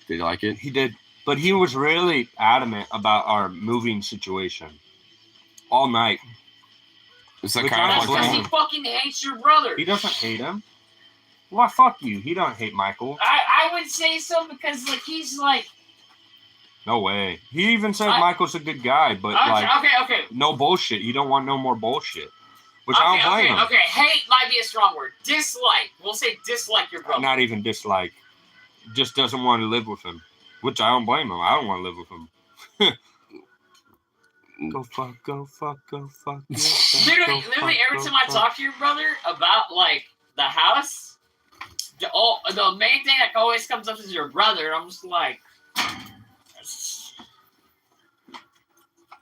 Did you like it? He did. But he was really adamant about our moving situation. All night. Is that Which kind I of That's don't like because blame he fucking hates your brother. He doesn't hate him. Why, fuck you. He don't hate Michael. I would say so because like he's like No way. He even said I- Michael's a good guy, but like, okay. no bullshit. You don't want no more bullshit. Which I don't blame him. Okay. Hate might be a strong word. Dislike. We'll say dislike your brother. Not even dislike. Just doesn't want to live with him. Which I don't blame him. I don't want to live with him. Go fuck, go fuck, go fuck. Literally, every time I talk to your brother about like the house, the main thing that always comes up is your brother. I'm just like,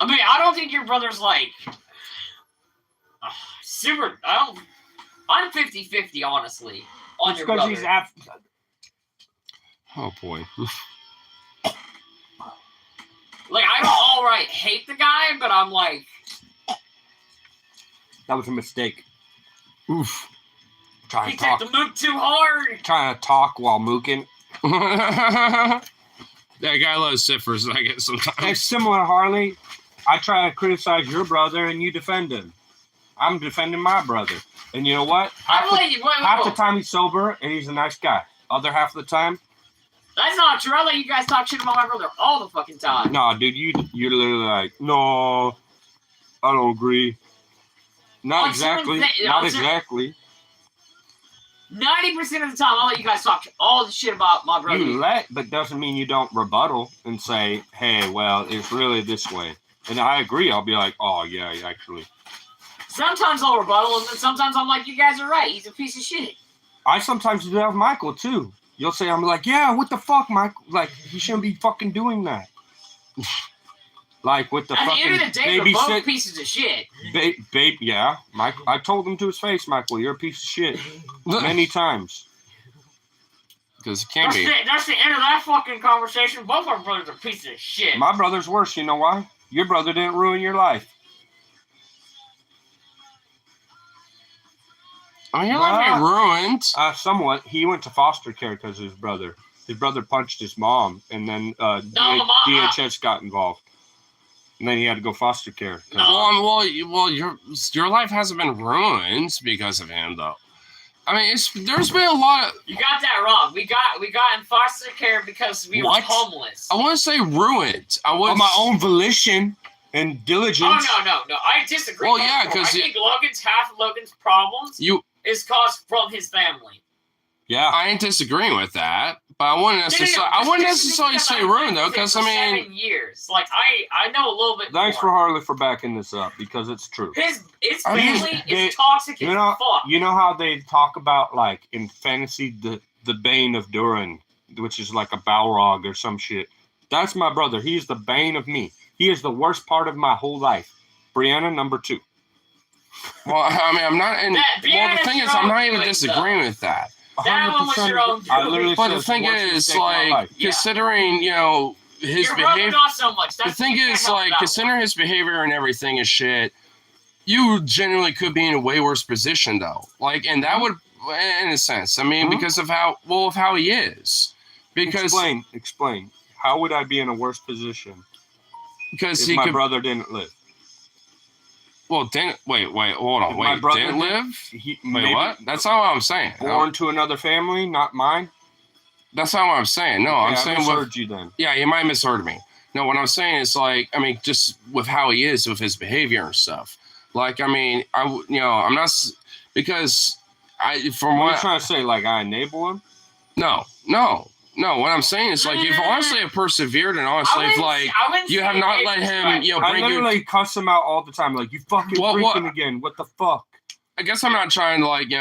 I mean, I don't think your brother's like super. I'm 50-50, honestly, on your because brother. he's Oh boy. Like, I don't outright hate the guy, but I'm like, that was a mistake. Oof. Trying he to talk, took the mook too hard. trying to talk while mooking. That guy loves siffers, I guess, It's sometimes. similar, Harley. I try to criticize your brother and you defend him. I'm defending my brother. And you know what? I'm like, Half the time he's sober and he's a nice guy. Other half of the time, that's not true. I let you guys talk shit about my brother all the fucking time. nah, dude, you're literally like, no, I don't agree. Not On certain exactly. thi- Not on certain- exactly. 90% of the time, I'll let you guys talk all the shit about my brother. You but doesn't mean you don't rebuttal and say, hey, well, it's really this way. And I agree. I'll be like, oh, yeah, actually. sometimes I'll rebuttal, and then sometimes I'm like, you guys are right. He's a piece of shit. I sometimes do that with Michael too. You'll say, I'm like, yeah, what the fuck, Michael? Like, he shouldn't be fucking doing that. Like, with the At fucking the end of the day, we're both pieces of shit. Yeah. Michael, I told him to his face, Michael, you're a piece of shit. Many times. Because it can't be. That's the end of that fucking conversation. Both our brothers are pieces of shit. My brother's worse, you know why? Your brother didn't ruin your life. I mean, your life ain't ruined. Somewhat. He went to foster care because of his brother. His brother punched his mom, and then DHS got involved. And then he had to go foster care. Well, your life hasn't been ruined because of him, though. I mean, there's been a lot of... You got that wrong. We got in foster care because we were homeless. I want to say ruined. On my own volition and diligence. Oh, no. I disagree. Well, yeah, because... I think half of Logan's problems is caused from his family. Yeah. I ain't disagreeing with that, but I wouldn't necessarily say ruined, though, because, I mean... 7 years. Like, I know a little bit Thanks more. for Harley for backing this up, because it's true. His family is toxic as fuck. You know how they talk about, like, in fantasy, the Bane of Durin, which is like a Balrog or some shit. That's my brother. He's the bane of me. He is the worst part of my whole life. Brianna, number 2. Well, I mean, I'm not... the thing is, I'm not even disagreeing with that. That one was your own doing. But the thing is, like, considering, his behavior... Not so much. The thing is, like, considering his behavior and everything and shit, you generally could be in a way worse position, though. Like, and that would, in a sense, I mean, because of how he is. Because... Explain. How would I be in a worse position because if my brother didn't live? Well, wait, hold on. My brother didn't live? Wait, what? That's not what I'm saying. Born to another family, not mine? That's not what I'm saying. No, I'm saying... I misheard you then. Yeah, you might have misheard me. No, what I'm saying is, like, I mean, just with how he is, with his behavior and stuff. Like, I mean, I'm not... Because from what are you trying to say? Like, I enable him? No. What I'm saying is, like, you've honestly have persevered, and honestly, you have not let him, I literally cuss him out all the time. Like, you fucking freaking again. What the fuck? I guess I'm not trying to, like,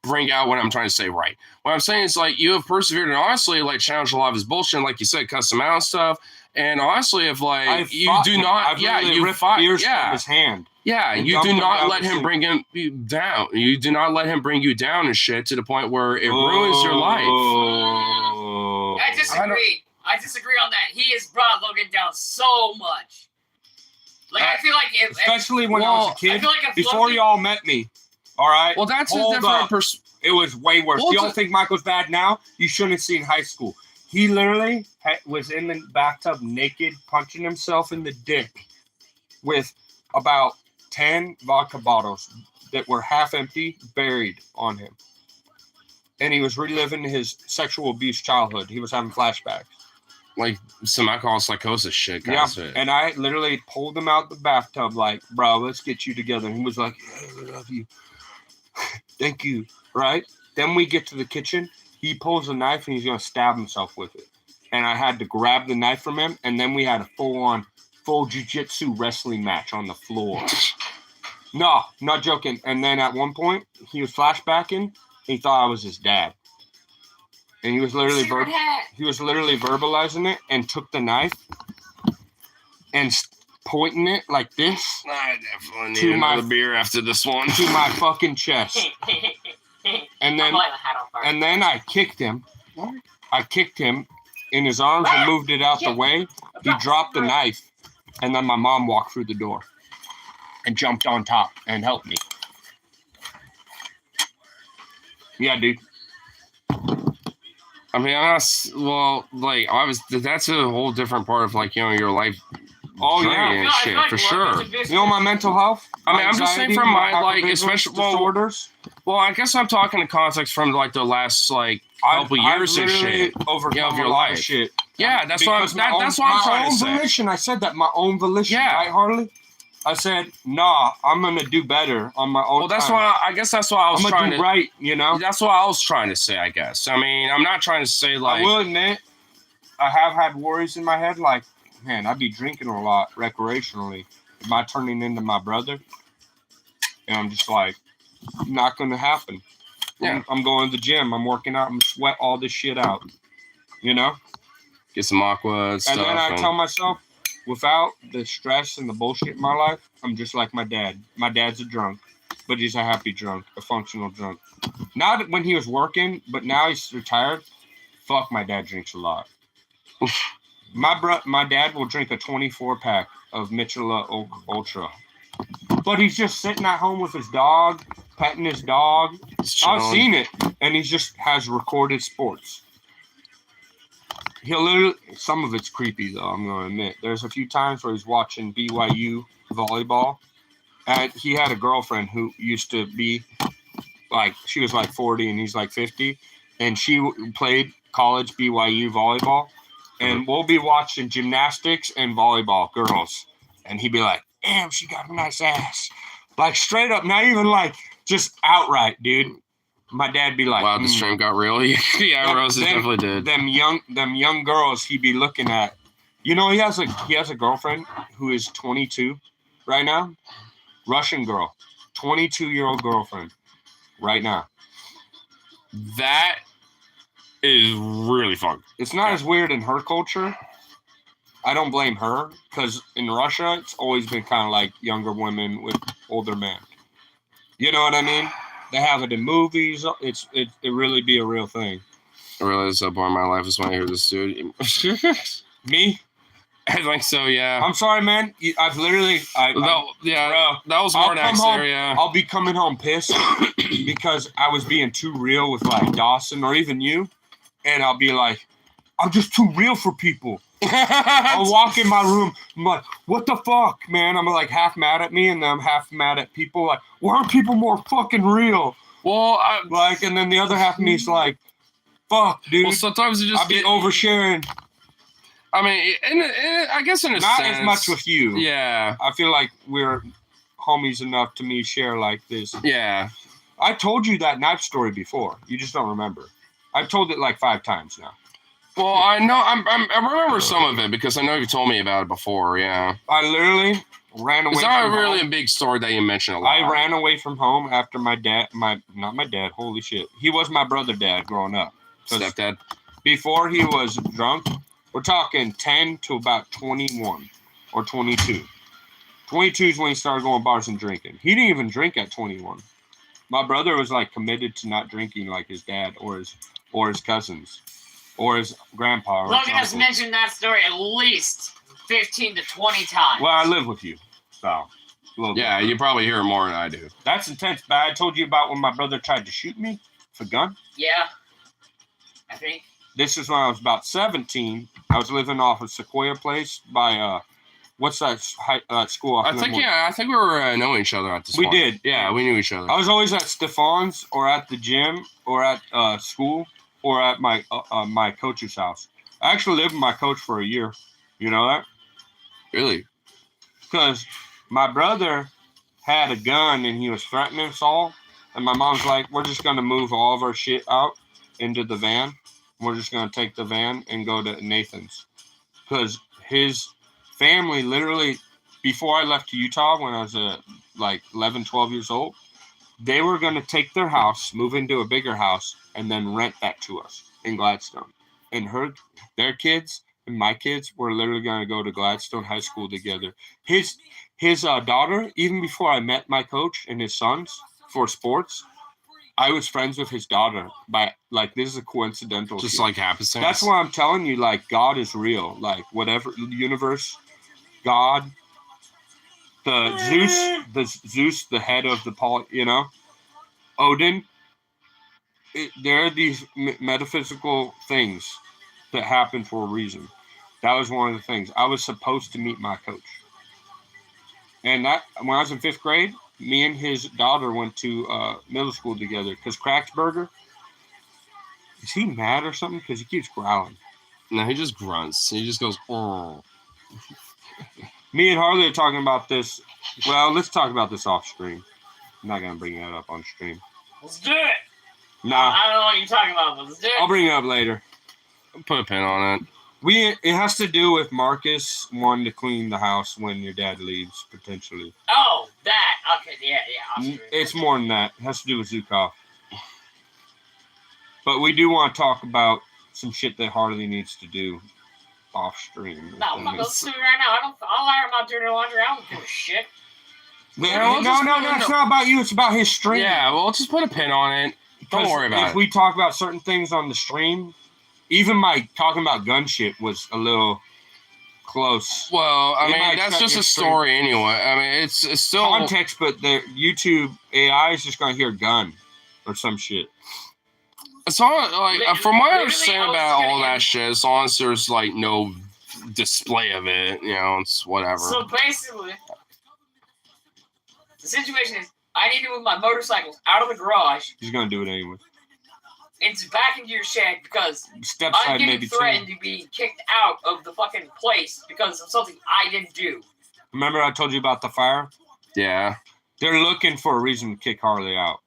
bring out what I'm trying to say right. What I'm saying is, like, you have persevered and honestly, like, challenged a lot of his bullshit, and, like you said, cuss him out and stuff. And honestly, if, like, you do not, you fought, from his hand. Yeah, you do not let him bring him down. You do not let him bring you down and shit to the point where it ruins your life. I disagree. I disagree on that. He has brought Logan down so much. Like, I feel like especially when I was a kid, before y'all met me. All right. Well, that's a different it was way worse. Y'all think Michael's bad now? You shouldn't have seen high school. He literally was in the bathtub naked, punching himself in the dick with about 10 vodka bottles that were half empty buried on him. And he was reliving his sexual abuse childhood. He was having flashbacks. Like some alcohol psychosis shit. Yeah, and I literally pulled him out the bathtub like, bro, let's get you together. And he was like, yeah, I love you. Thank you. Right? Then we get to the kitchen. He pulls a knife and he's going to stab himself with it. And I had to grab the knife from him. And then we had a full jiu-jitsu wrestling match on the floor. No, not joking. And then at one point, he was flashbacking. He thought I was his dad. And he was literally verbalizing it and took the knife and pointing it like this. I definitely need another beer after this one. To my fucking chest. And then I kicked him. I kicked him in his arms and moved it out the way. He dropped the knife. And then my mom walked through the door and jumped on top and helped me. Yeah, dude. I mean, that's a whole different part of, like, your life. Oh, yeah. And shit, for sure. You know my mental health? I mean, I'm just saying from my, like, especially, disorders. Well, I guess I'm talking in context from, like, the last, like, couple years and shit. Of your life. Shit. Yeah, that's what I'm trying to say. My own volition. I said that, my own volition. Yeah. Right, Harley? I said, nah, I'm going to do better on my own. Well, that's why I guess that's what I was trying to do. Right, you know? That's what I was trying to say, I guess. I mean, I'm not trying to say, like... I will admit, I have had worries in my head, like, man, I'd be drinking a lot recreationally. Am I turning into my brother? And I'm just like, not going to happen. Yeah. I'm going to the gym. I'm working out. I'm sweat all this shit out. You know? Get some aqua stuff. And then I tell myself, without the stress and the bullshit in my life, I'm just like my dad. My dad's a drunk, but he's a happy drunk, a functional drunk. Not when he was working, but now he's retired. Fuck, my dad drinks a lot. My dad will drink a 24-pack of Michelob Ultra. But he's just sitting at home with his dog, petting his dog. I've seen it. And he just has recorded sports. He'll literally, some of it's creepy though, I'm going to admit. There's a few times where he's watching BYU volleyball. And he had a girlfriend who used to be like, she was like 40 and he's like 50. And she played college BYU volleyball. And we'll be watching gymnastics and volleyball, girls. And he'd be like, damn, she got a nice ass. Like straight up, not even like just outright, dude. My dad'd be like, wow, the stream got real. Yeah, Rose definitely did. Them young girls he'd be looking at. You know, he has a girlfriend who is 22 right now. Russian girl. 22-year-old girlfriend right now. That is really fun. It's not as weird in her culture. I don't blame her because in Russia, it's always been kind of like younger women with older men. You know what I mean? They have it in movies. It really be a real thing. I realize how boring my life is when I hear this dude. Me? I think so, yeah. I'm sorry, man. I've literally... Bro, that was more next there, yeah. I'll be coming home pissed because I was being too real with like Dawson or even you. And I'll be like, I'm just too real for people. I'll walk in my room. I'm like, what the fuck, man? I'm like half mad at me and then I'm half mad at people. Like, why aren't people more fucking real? Well, and then the other half of me is like, fuck, dude. Well, sometimes you just I'll be oversharing. I mean, I guess in a Not sense. as much with you. Yeah. I feel like we're homies enough to me share like this. Yeah. I told you that knife story before. You just don't remember. I've told it like 5 times now. Well, I know. I remember some of it because I know you told me about it before. Yeah. I literally ran away. It's not really a big story that you mentioned a lot. I ran away from home after not my dad. Holy shit. He was my brother dad growing up. Stepdad. Before he was drunk, we're talking 10 to about 21 or 22. 22 is when he started going bars and drinking. He didn't even drink at 21. My brother was like committed to not drinking like his dad or his cousins. Or his grandpa. Logan has mentioned that story at least 15 to 20 times. Well, I live with you, so. Yeah, you probably hear it more than I do. That's intense, but I told you about when my brother tried to shoot me with a gun. Yeah, I think. This is when I was about 17. I was living off of Sequoia Place by, what's that school? I think we were knowing each other at this point. We did. Yeah, we knew each other. I was always at Stefan's or at the gym or at school. Or at my coach's house. I actually lived with my coach for a year. You know that? Really? Because my brother had a gun and he was threatening us all. And my mom's like, we're just going to move all of our shit out into the van. We're just going to take the van and go to Nathan's. Because his family literally, before I left to Utah when I was like 11, 12 years old, they were going to take their house, move into a bigger house, and then rent that to us in Gladstone. And their kids and my kids were literally going to go to Gladstone High School together. His daughter, even before I met my coach and his sons for sports, I was friends with his daughter. Like, this is a coincidental just shit. like happenstance. That's why I'm telling you, like, God is real. Like, whatever, the universe, God, the Zeus, the head of the Odin. There are these metaphysical things that happen for a reason. That was one of the things. I was supposed to meet my coach. And that when I was in 5th grade, me and his daughter went to middle school together because Cracksburger, is he mad or something? Because he keeps growling. No, he just grunts. He just goes, oh. Me and Harley are talking about this. Well, let's talk about this off stream. I'm not going to bring that up on stream. Let's do it. Nah. I don't know what you're talking about, but let's do it. I'll bring it up later. Put a pin on it. It has to do with Marcus wanting to clean the house when your dad leaves, potentially. Oh, that. Okay, yeah. It's more than that. It has to do with Zukov. But we do want to talk about some shit that Harley needs to do off stream. No, I'm not going to do it right now. I'm not doing laundry. I don't give a shit. No, it's not about you. It's about his stream. Yeah, well, let's just put a pin on it. Don't worry about it. If we talk about certain things on the stream, even my talking about gun shit was a little close. Well, I mean, that's just a story anyway. I mean, it's still context, but the YouTube AI is just gonna hear gun or some shit. It's all like from what I understand about all that shit, as long as there's like no display of it, it's whatever. So basically, the situation is I need to move my motorcycles out of the garage. He's gonna do it anyway. It's back into your shed because Step I'm getting threatened to be kicked out of the fucking place because of something I didn't do. Remember I told you about the fire? Yeah. They're looking for a reason to kick Harley out.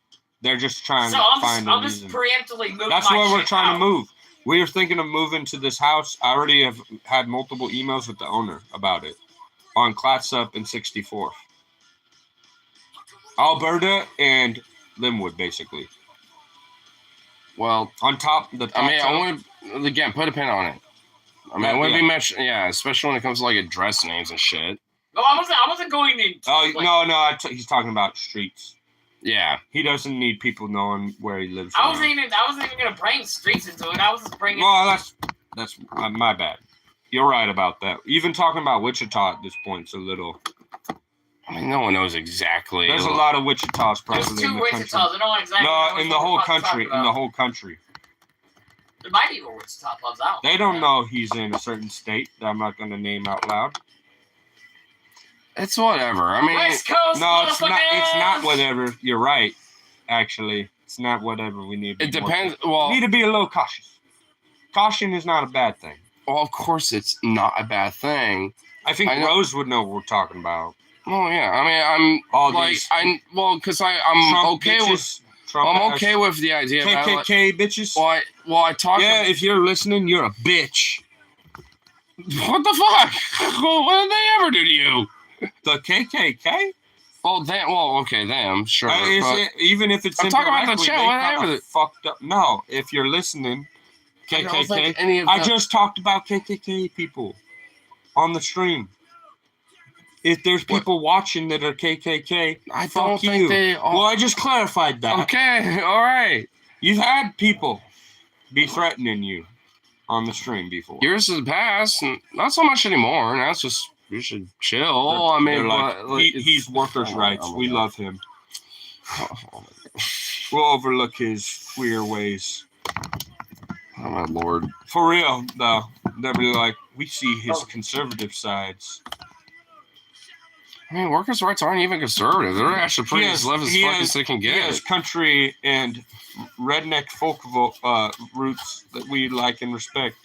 They're just trying to find a reason. I'm just preemptively moving. That's where we're trying to move. We are thinking of moving to this house. I already have had multiple emails with the owner about it on Clatsop and 64th. Alberta and Linwood, basically. Well, on top. I would again put a pin on it. I mean, it wouldn't be much. Yeah, especially when it comes to like address names and shit. No, I wasn't going to. No. He's talking about streets. Yeah, he doesn't need people knowing where he lives. I wasn't even gonna bring streets into it. I was just bringing. Well, that's my bad. You're right about that. Even talking about Wichita at this point is a little. I mean, no one knows exactly. There's a lot of Wichitas probably. There's two in the Wichitas. country. I don't exactly. No, in the whole country. In the whole country. There might be more Wichita pubs out. They don't know he's in a certain state that I'm not going to name out loud. It's whatever. I mean, West Coast, no, it's not whatever. You're right. Actually, it's not whatever we need. It depends. Well, we need to be a little cautious. Caution is not a bad thing. Well, of course, it's not a bad thing. I think Rose would know what we're talking about. Oh yeah, I mean, because I'm okay with. I'm okay with the idea of KKK bitches. I talk. Yeah, if you're listening, you're a bitch. What the fuck? What did they ever do to you? The KKK? Oh, them. Well, okay, them. Sure. Even if it's I'm talking about the chat. Whatever. Fucked up. No, if you're listening, KKK. I just talked about KKK people on the stream. If there's people watching that are KKK, I don't think they are. Well, I just clarified that. Okay, all right. You've had people be threatening you on the stream before. Years has passed, not so much anymore. Now it's just, you should chill. I mean, he's workers' rights. We love him. We'll overlook his queer ways. Oh, my Lord. For real, though. They'll be like, we see his conservative sides. I mean, workers' rights aren't even conservative. They're actually pretty as left as fuck as they can get. He has country and redneck folk roots that we like and respect.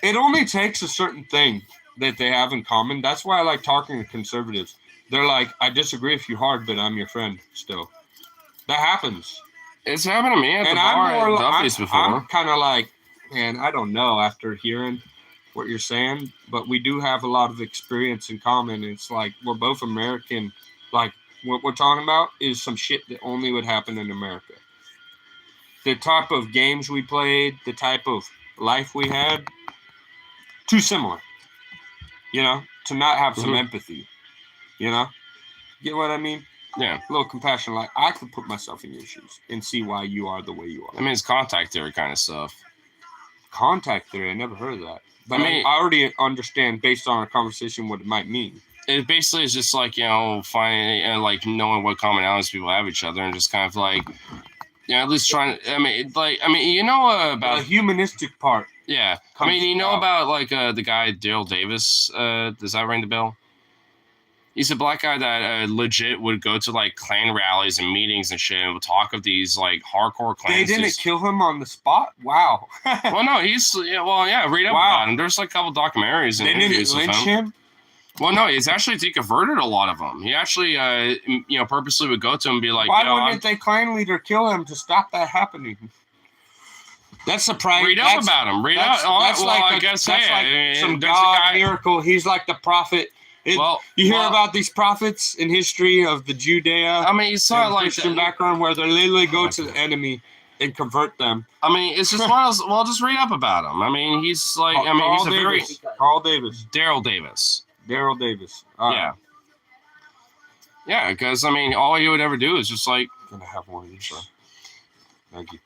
It only takes a certain thing that they have in common. That's why I like talking to conservatives. They're like, I disagree with you hard, but I'm your friend still. That happens. It's happened to me at the bar at Duffy's before. I'm kind of like, man, I don't know after hearing what you're saying, but we do have a lot of experience in common. It's like we're both American. Like what we're talking about is some shit that only would happen in America. The type of games we played, the type of life we had, too similar. To not have some empathy. Get what I mean? Yeah. A little compassion. Like I could put myself in your shoes and see why you are the way you are. I mean, it's contact theory kind of stuff. Contact theory? I never heard of that. But I already understand based on our conversation what it might mean. It basically is just like, finding knowing what commonalities people have with each other and just kind of like, at least trying to, about the humanistic part. Yeah. I mean, about like the guy, Daryl Davis, does that ring the bell? He's a black guy that legit would go to like Klan rallies and meetings and shit and would talk of these like hardcore Klans. They didn't kill him on the spot? Wow. Well, no, read up about him. There's like a couple documentaries and interviews with him. Well, no, he's actually deconverted a lot of them. He actually, purposely would go to him and be like, why wouldn't the Klan leader kill him to stop that happening? That's the pride. Read up about him. Read up. That's well, like I guess that's like some there's a God guy- miracle. He's like the prophet. You hear about these prophets in history of the Judea I mean, you saw and like Christian the, background where they literally go to the enemy and convert them. I mean, it's just one of those. Well, just read up about him. I mean, he's like. I mean, Carl he's a very Davis. Carl Davis. Daryl Davis. Daryl Davis. All right. Yeah. Yeah, because I mean, all he would ever do is just like. Gonna have one of these. Thank you.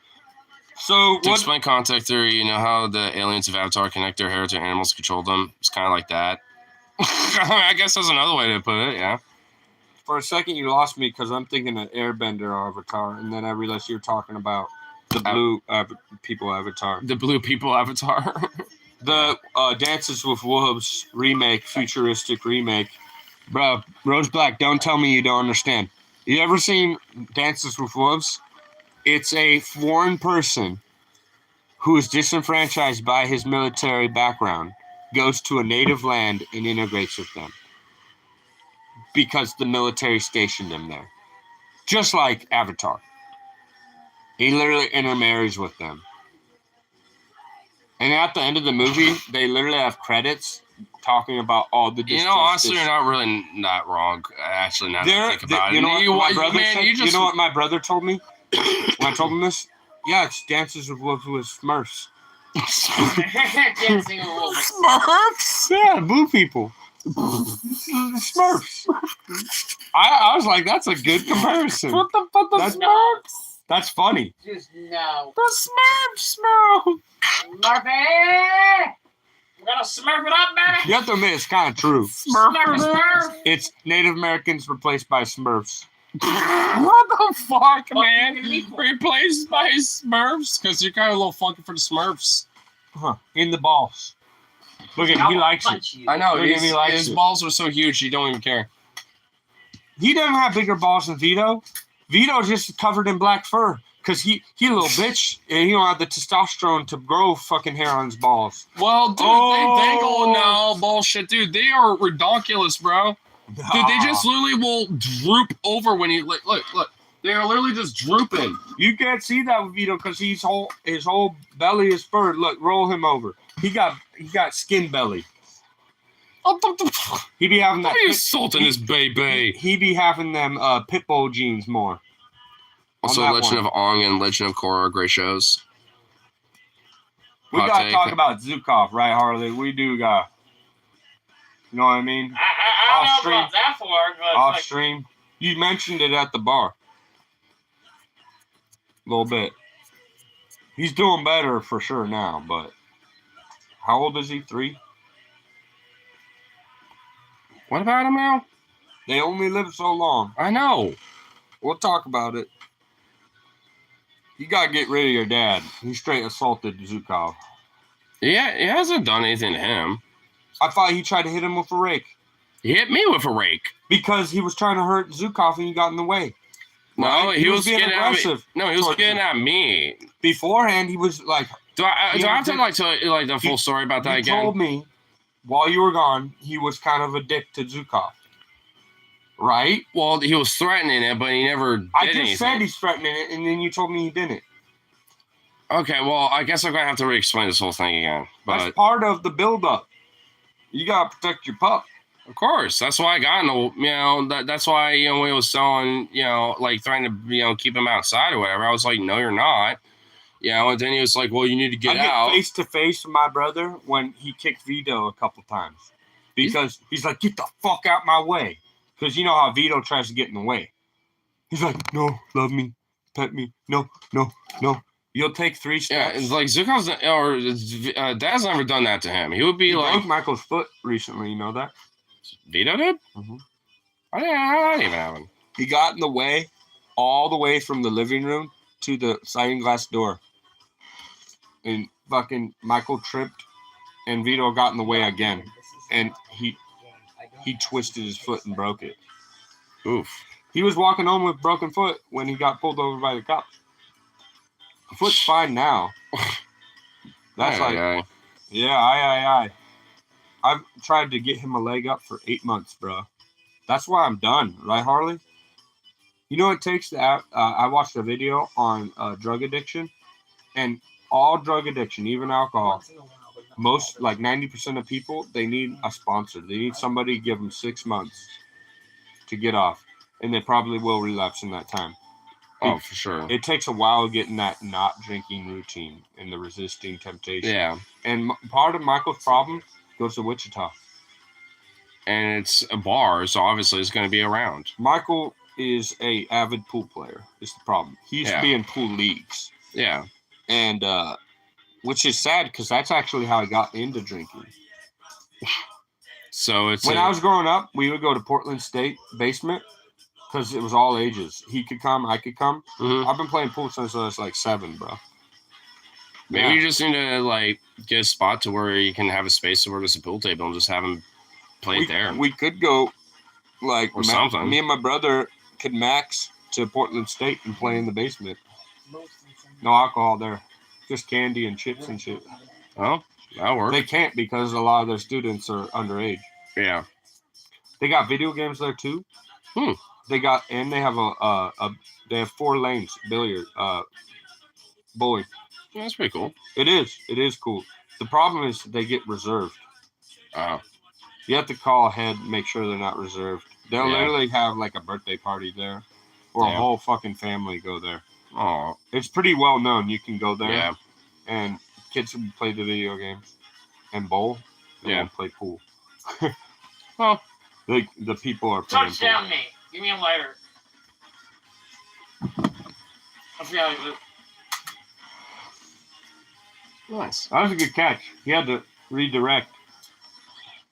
So To what? explain contact theory, you know how the aliens of Avatar connect their hair to animals to control them? It's kind of like that. I guess that's another way to put it, yeah. For a second, you lost me because I'm thinking of Airbender Avatar, and then I realized you're talking about the blue people Avatar. The blue people Avatar. The Dances with Wolves remake, futuristic remake. Bro, Rose Black, don't tell me you don't understand. You ever seen Dances with Wolves? It's a foreign person who is disenfranchised by his military background, goes to a native land and integrates with them because the military stationed him there. Just like Avatar. He literally intermarries with them. And at the end of the movie, they literally have credits talking about all the You know, honestly, you're not really not wrong. Actually, now that I think about it. You know what my brother man, said? You know what my brother told me when I told him this? Yeah, it's Dances with Wolves with Smurfs. Dancing with wolves. Smurfs? Yeah, blue people. Smurfs. I was like, that's a good comparison. What the fuck, the That's- Smurfs? That's funny. Just no. The Smurfs, bro. Smurfy! We're gonna smurf it up, baby! You have to admit, it's kind of true. Smurf! It's Native Americans replaced by Smurfs. What the fuck, man? People. Replaced by Smurfs? Because you're kind of a little funky for the Smurfs. Huh. In the balls. Look at him. He likes it. You. I know. Look at him, he likes His it. balls are so huge, you don't even care. He doesn't have bigger balls than Vito. Vito's just covered in black fur. Because he a little bitch, and he don't have the testosterone to grow fucking hair on his balls. Well, dude, they go, no, bullshit, dude. They are redonkulous, bro. Dude, they just literally will droop over when you look. They are literally just drooping. You can't see that with Vito because his whole belly is fur. Look, roll him over. He got skin belly. He be having that. Why are you insulting this baby? He be having them pit bull jeans more. Also, that Legend one. of Ong and Legend of Korra are great shows. We Hot gotta take. talk about Zukov, right, Harley? We do got. You know what I mean? I don't know Off-stream. about that for, but Off like, stream. You mentioned it at the bar. A little bit. He's doing better for sure now, but how old is he? 3? What about him now? They only live so long. I know. We'll talk about it. You gotta get rid of your dad. He straight assaulted Zukov. Yeah, it hasn't done anything to him. I thought he tried to hit him with a rake He hit me with a rake. because he was trying to hurt Zukov and he got in the way. No, Right? he was being getting at me. aggressive. No, he was towards getting him. at me. Beforehand, he was like, Do I He have to did- tell you the full story about that you again? told me while you were gone, he was kind of a dick to Zukov. Right? Well, he was threatening it, but he never did I just anything. said he's threatening it, and then you told me he didn't. Okay, well, I guess I'm gonna have to re-explain this whole thing again. But That's part of the build-up. You gotta protect your pup. of course, that's why I got in the, that's why, when he was selling, like trying to, keep him outside or whatever, I was like, no, you're not. And then he was like, well, you need to get I get out. face to face with my brother when he kicked Vito a couple times because he's like, get the fuck out my way. Because you know how Vito tries to get in the way. He's like, no, love me, pet me, no. You'll take 3 Yeah, steps. it's like Zukov's, or Dad's never done that to him. He would be He like, broke Michael's foot recently, you know that? Vito did? Mhm. I didn't even have him. He got in the way, all the way from the living room to the sliding glass door. And fucking Michael tripped, and Vito got in the way again. And he twisted his foot and broke it. Oof. He was walking home with broken foot when he got pulled over by the cops. Foot's fine now. That's Aye. yeah, aye. I've tried to get him a leg up for 8 months, bro. That's why I'm done, right, Harley? You know what it takes to I watched a video on drug addiction, and all drug addiction, even alcohol, most like 90% of people, they need a sponsor. They need somebody to give them 6 months to get off, and they probably will relapse in that time. Oh, for sure. It takes a while getting that not drinking routine and the resisting temptation. Yeah. And part of Michael's problem goes to Wichita. And it's a bar, so obviously it's going to be around. Michael is a avid pool player. Is the problem? He used to be in pool leagues. Yeah. And which is sad because that's actually how I got into drinking. So it's when I was growing up, we would go to Portland State basement because it was all ages. He could come, I could come. Mm-hmm. I've been playing pool since I was like 7, bro. Maybe you just need to like get a spot to where you can have a space where there's a pool table and just have him play it there. We could go like or something. Me and my brother could max to Portland State and play in the basement. No alcohol there, just candy and chips and shit. Oh, that'll work. They can't because a lot of their students are underage. Yeah. They got video games there too. They have 4 lanes, billiard, bowling. Yeah, that's pretty cool. It is cool. The problem is they get reserved. Oh. You have to call ahead and make sure they're not reserved. They'll literally have like a birthday party there, or a whole fucking family go there. Oh. It's pretty well known. You can go there. Yeah. And kids will play the video games and bowl. And play pool. Well, the people are playing touchdown pool. me. Give me a lighter. Nice. That was a good catch. He had to redirect.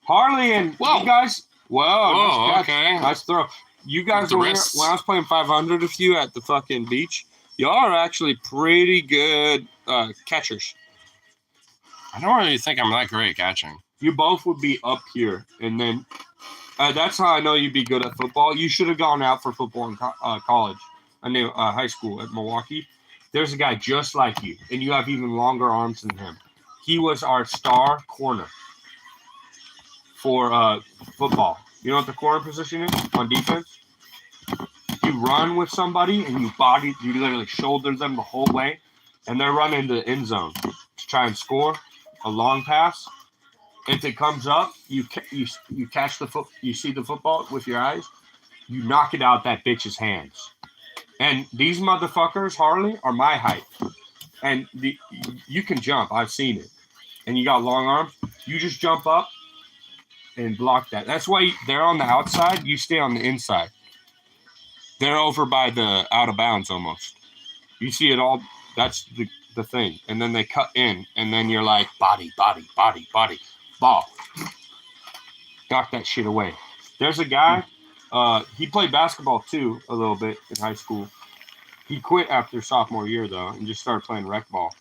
Harley and you guys. Whoa, nice okay. Nice throw. You guys were here when I was playing 500 with you at the fucking beach. Y'all are actually pretty good catchers. I don't really think I'm that great at catching. You both would be up here, and then that's how I know you'd be good at football. You should have gone out for football in college. I knew high school at Milwaukee. There's a guy just like you, and you have even longer arms than him. He was our star corner for football. You know what the corner position is on defense? You run with somebody, and you literally shoulder them the whole way, and they're running to the end zone to try and score a long pass. If it comes up, you catch the foot. You see the football with your eyes. You knock it out that bitch's hands. And these motherfuckers, Harley, are my height. And you can jump. I've seen it. And you got long arms. You just jump up and block that. That's why they're on the outside. You stay on the inside. They're over by the out of bounds almost. You see it all. That's the thing. And then they cut in. And then you're like, body, body, body, body. Ball. Knock that shit away. There's a guy. He played basketball too a little bit in high school. He quit after sophomore year though and just started playing rec ball.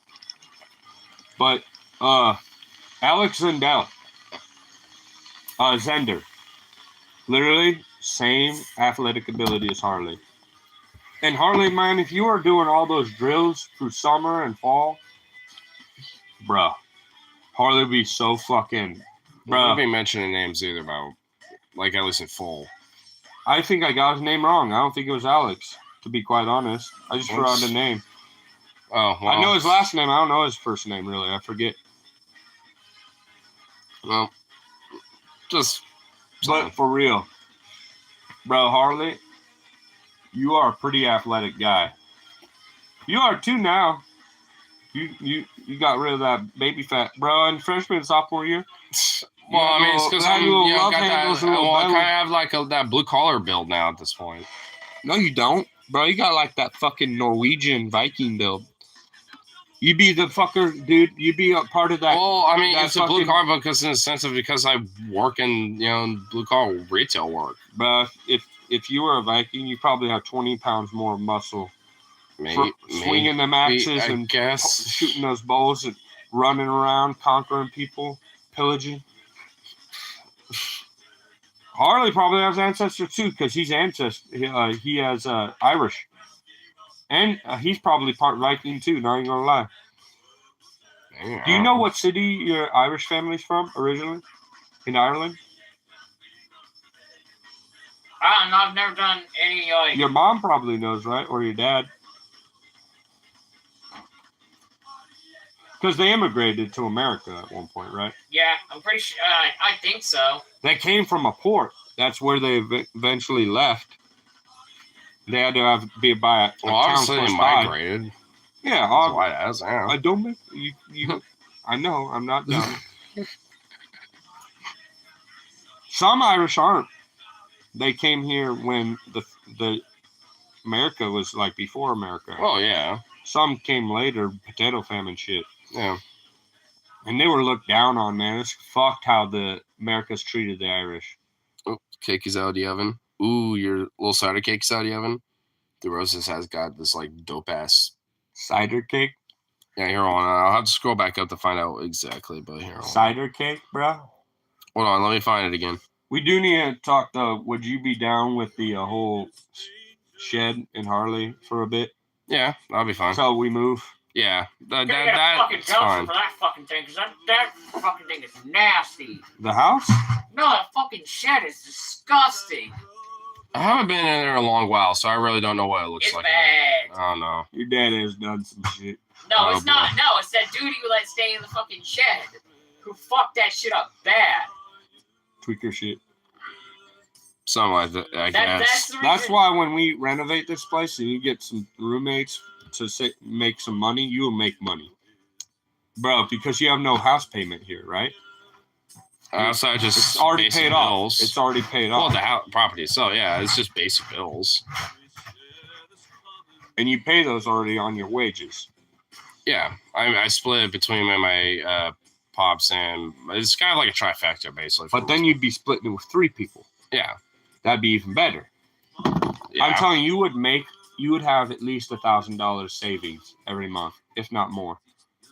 But Alex Zender, literally same athletic ability as Harley. And Harley, man, if you are doing all those drills through summer and fall, bruh, Harley would be so fucking. Bro, I won't be mentioning names either, about like at least in full. I think I got his name wrong. I don't think it was Alex, to be quite honest. I just forgot the name. Oh, well. I know his last name. I don't know his first name, really. I forget. Well, But for real, bro, Harley, you are a pretty athletic guy. You are too now. You got rid of that baby fat, bro. In freshman and sophomore year. Well, I mean, it's because I kind of have like that blue collar build now at this point. No, you don't, bro. You got like that fucking Norwegian Viking build. You'd be the fucker, dude. You'd be a part of that. Well, I mean, it's a blue collar build because in the sense of because I work in blue collar retail work, bro. If you were a Viking, you probably have 20 pounds more muscle. Swinging them axes and shooting those bows and running around, conquering people, pillaging. Harley probably has ancestors too, because he has Irish, and he's probably part Viking too. Not even gonna lie. Do you know what city your Irish family's from originally in Ireland? I don't know. I've never done any like. Your mom probably knows, right, or your dad? Because they immigrated to America at one point, right? Yeah, I'm pretty sure. I think so. They came from a port. That's where they eventually left. They had to be by a Well, town obviously close they by. migrated. Yeah, That's why it has now. I don't make you. I know. I'm not dumb. Some Irish aren't. They came here when the America was like before America. Oh yeah. Some came later, potato famine shit. Yeah. And they were looked down on, man. It's fucked how the America's treated the Irish. Oh, cake is out of the oven. Ooh, your little cider cake's out of the oven. The Roses has got this like dope ass. Cider cake? Yeah, here on. I'll have to scroll back up to find out exactly, but here on. Cider cake, bro? Hold on, let me find it again. We do need to talk, though. Would you be down with the whole shed in Harley for a bit? Yeah, that'll be fine. Until we move? Yeah, Gotta get a fucking that's dumpster fine. for that fucking thing, because that fucking thing is nasty. The house? No, that fucking shed is disgusting. I haven't been in there in a long while, so I really don't know what it looks It's like. bad. Oh no. Your dad has done some shit. No, Oh, it's not. No, it's that dude who let stay in the fucking shed who fucked that shit up bad. Tweaker shit. Something like that, I guess. That's the reason. That's why when we renovate this place and you get some roommates to make some money, you will make money. Bro, because you have no house payment here, right? Outside just It's already basic paid bills. off. It's already paid Well, off. the house, property, so yeah, it's just basic bills. And you pay those already on your wages. Yeah, I split it between me and my pops, and it's kind of like a trifecta, basically. But then you'd be splitting it with 3 people. yeah, That'd be even better. yeah. I'm telling you, you would have at least $1,000 savings every month, if not more.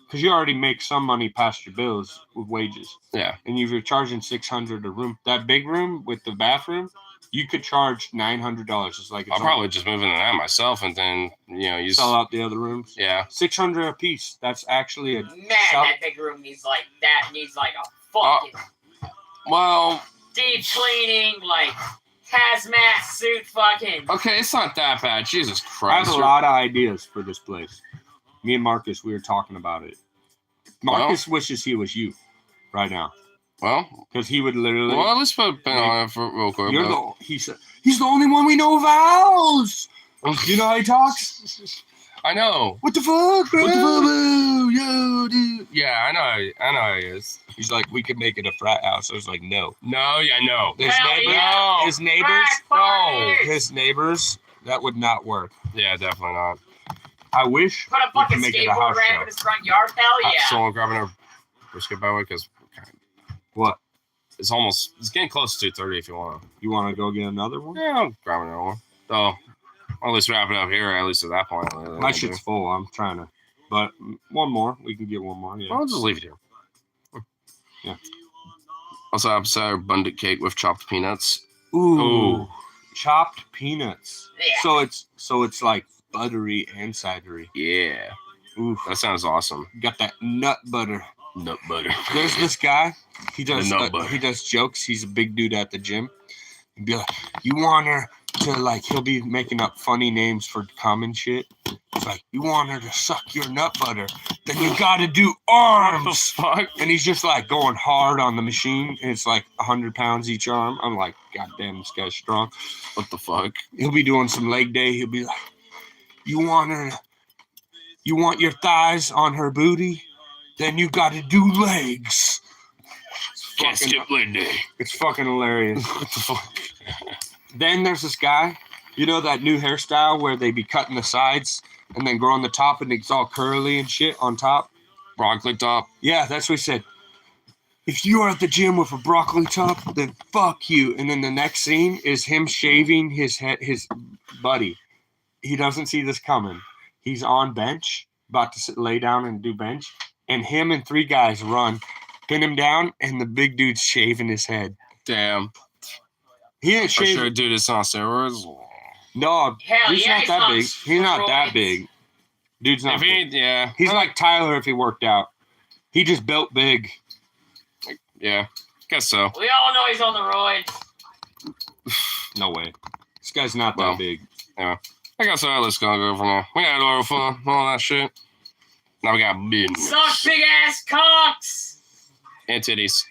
Because you already make some money past your bills with wages. Yeah. And if you're charging $600 a room, that big room with the bathroom, you could charge $900. It's like I'll probably just move into that myself, and then you sell out the other rooms. Yeah. $600 a piece. That's actually a Man, that big room needs like a fucking Well, deep cleaning, like hazmat suit fucking. okay, it's not that bad. Jesus I Christ. have a lot of ideas for this place. Me and Marcus, we were talking about it. Marcus wishes he was you right now. Well, because he would literally. Well, let's put a pin on it for real quick. He's the only one we know of ours. You know how he talks? I know. What the fuck, bro? What the fuck, bro? Yo, dude. Yeah, I know how he is. He's like, we could make it a frat house. I was like, no. No, yeah, no. His No. His neighbors, that would not work. Yeah, definitely not. I wish Put a we fucking could make it a skateboard house ramp show. in his front yard, hell yeah. Someone grabbing our brisket, by the way, because What? it's getting close to 2:30 if you want to. You want to go get another one? Yeah, I'll grab another one. So, at least wrap it up here, at least at that point. My shit's full. I'm trying to. But one more. We can get one more. Yeah. I'll just leave it here. Yeah. Also, I have our abundant cake with chopped peanuts. Ooh. Chopped peanuts. Yeah. So it's like buttery and cidery. Yeah. Ooh. That sounds awesome. Got that nut butter. Nut butter. There's this guy. He does nut butter. he does jokes. He's a big dude at the gym. He'd be like, you want her to like, he'll be making up funny names for common shit. It's like, you want her to suck your nut butter, then you gotta do arms. What the fuck? And he's just like going hard on the machine. And it's like 100 pounds each arm. I'm like, God damn, this guy's strong. What the fuck? He'll be doing some leg day. He'll be like, you want your thighs on her booty? Then you got to do legs. Can't skip leg day. It's fucking hilarious. What the fuck? Then there's this guy, you know that new hairstyle where they be cutting the sides and then growing the top and it's all curly and shit on top? Broccoli top. Yeah, that's what he said. If you are at the gym with a broccoli top, then fuck you. And then the next scene is him shaving his head, his buddy. He doesn't see this coming. He's on bench, about to lay down and do bench. And him and 3 guys run, pin him down, and the big dude's shaving his head. Damn. He ain't I'm shaving. sure dude is on steroids. No, Hell he's yeah, not that big. He's not that steroids. big. Dude's not If he, big. yeah. He's like Tyler if he worked out. He just built big. Yeah. Guess so. We all know he's on the roids. No way. This guy's not that Well. big. I guess let's go from there. We had a lot of fun, all that shit. Now we got bin Suck big ass cocks. and titties.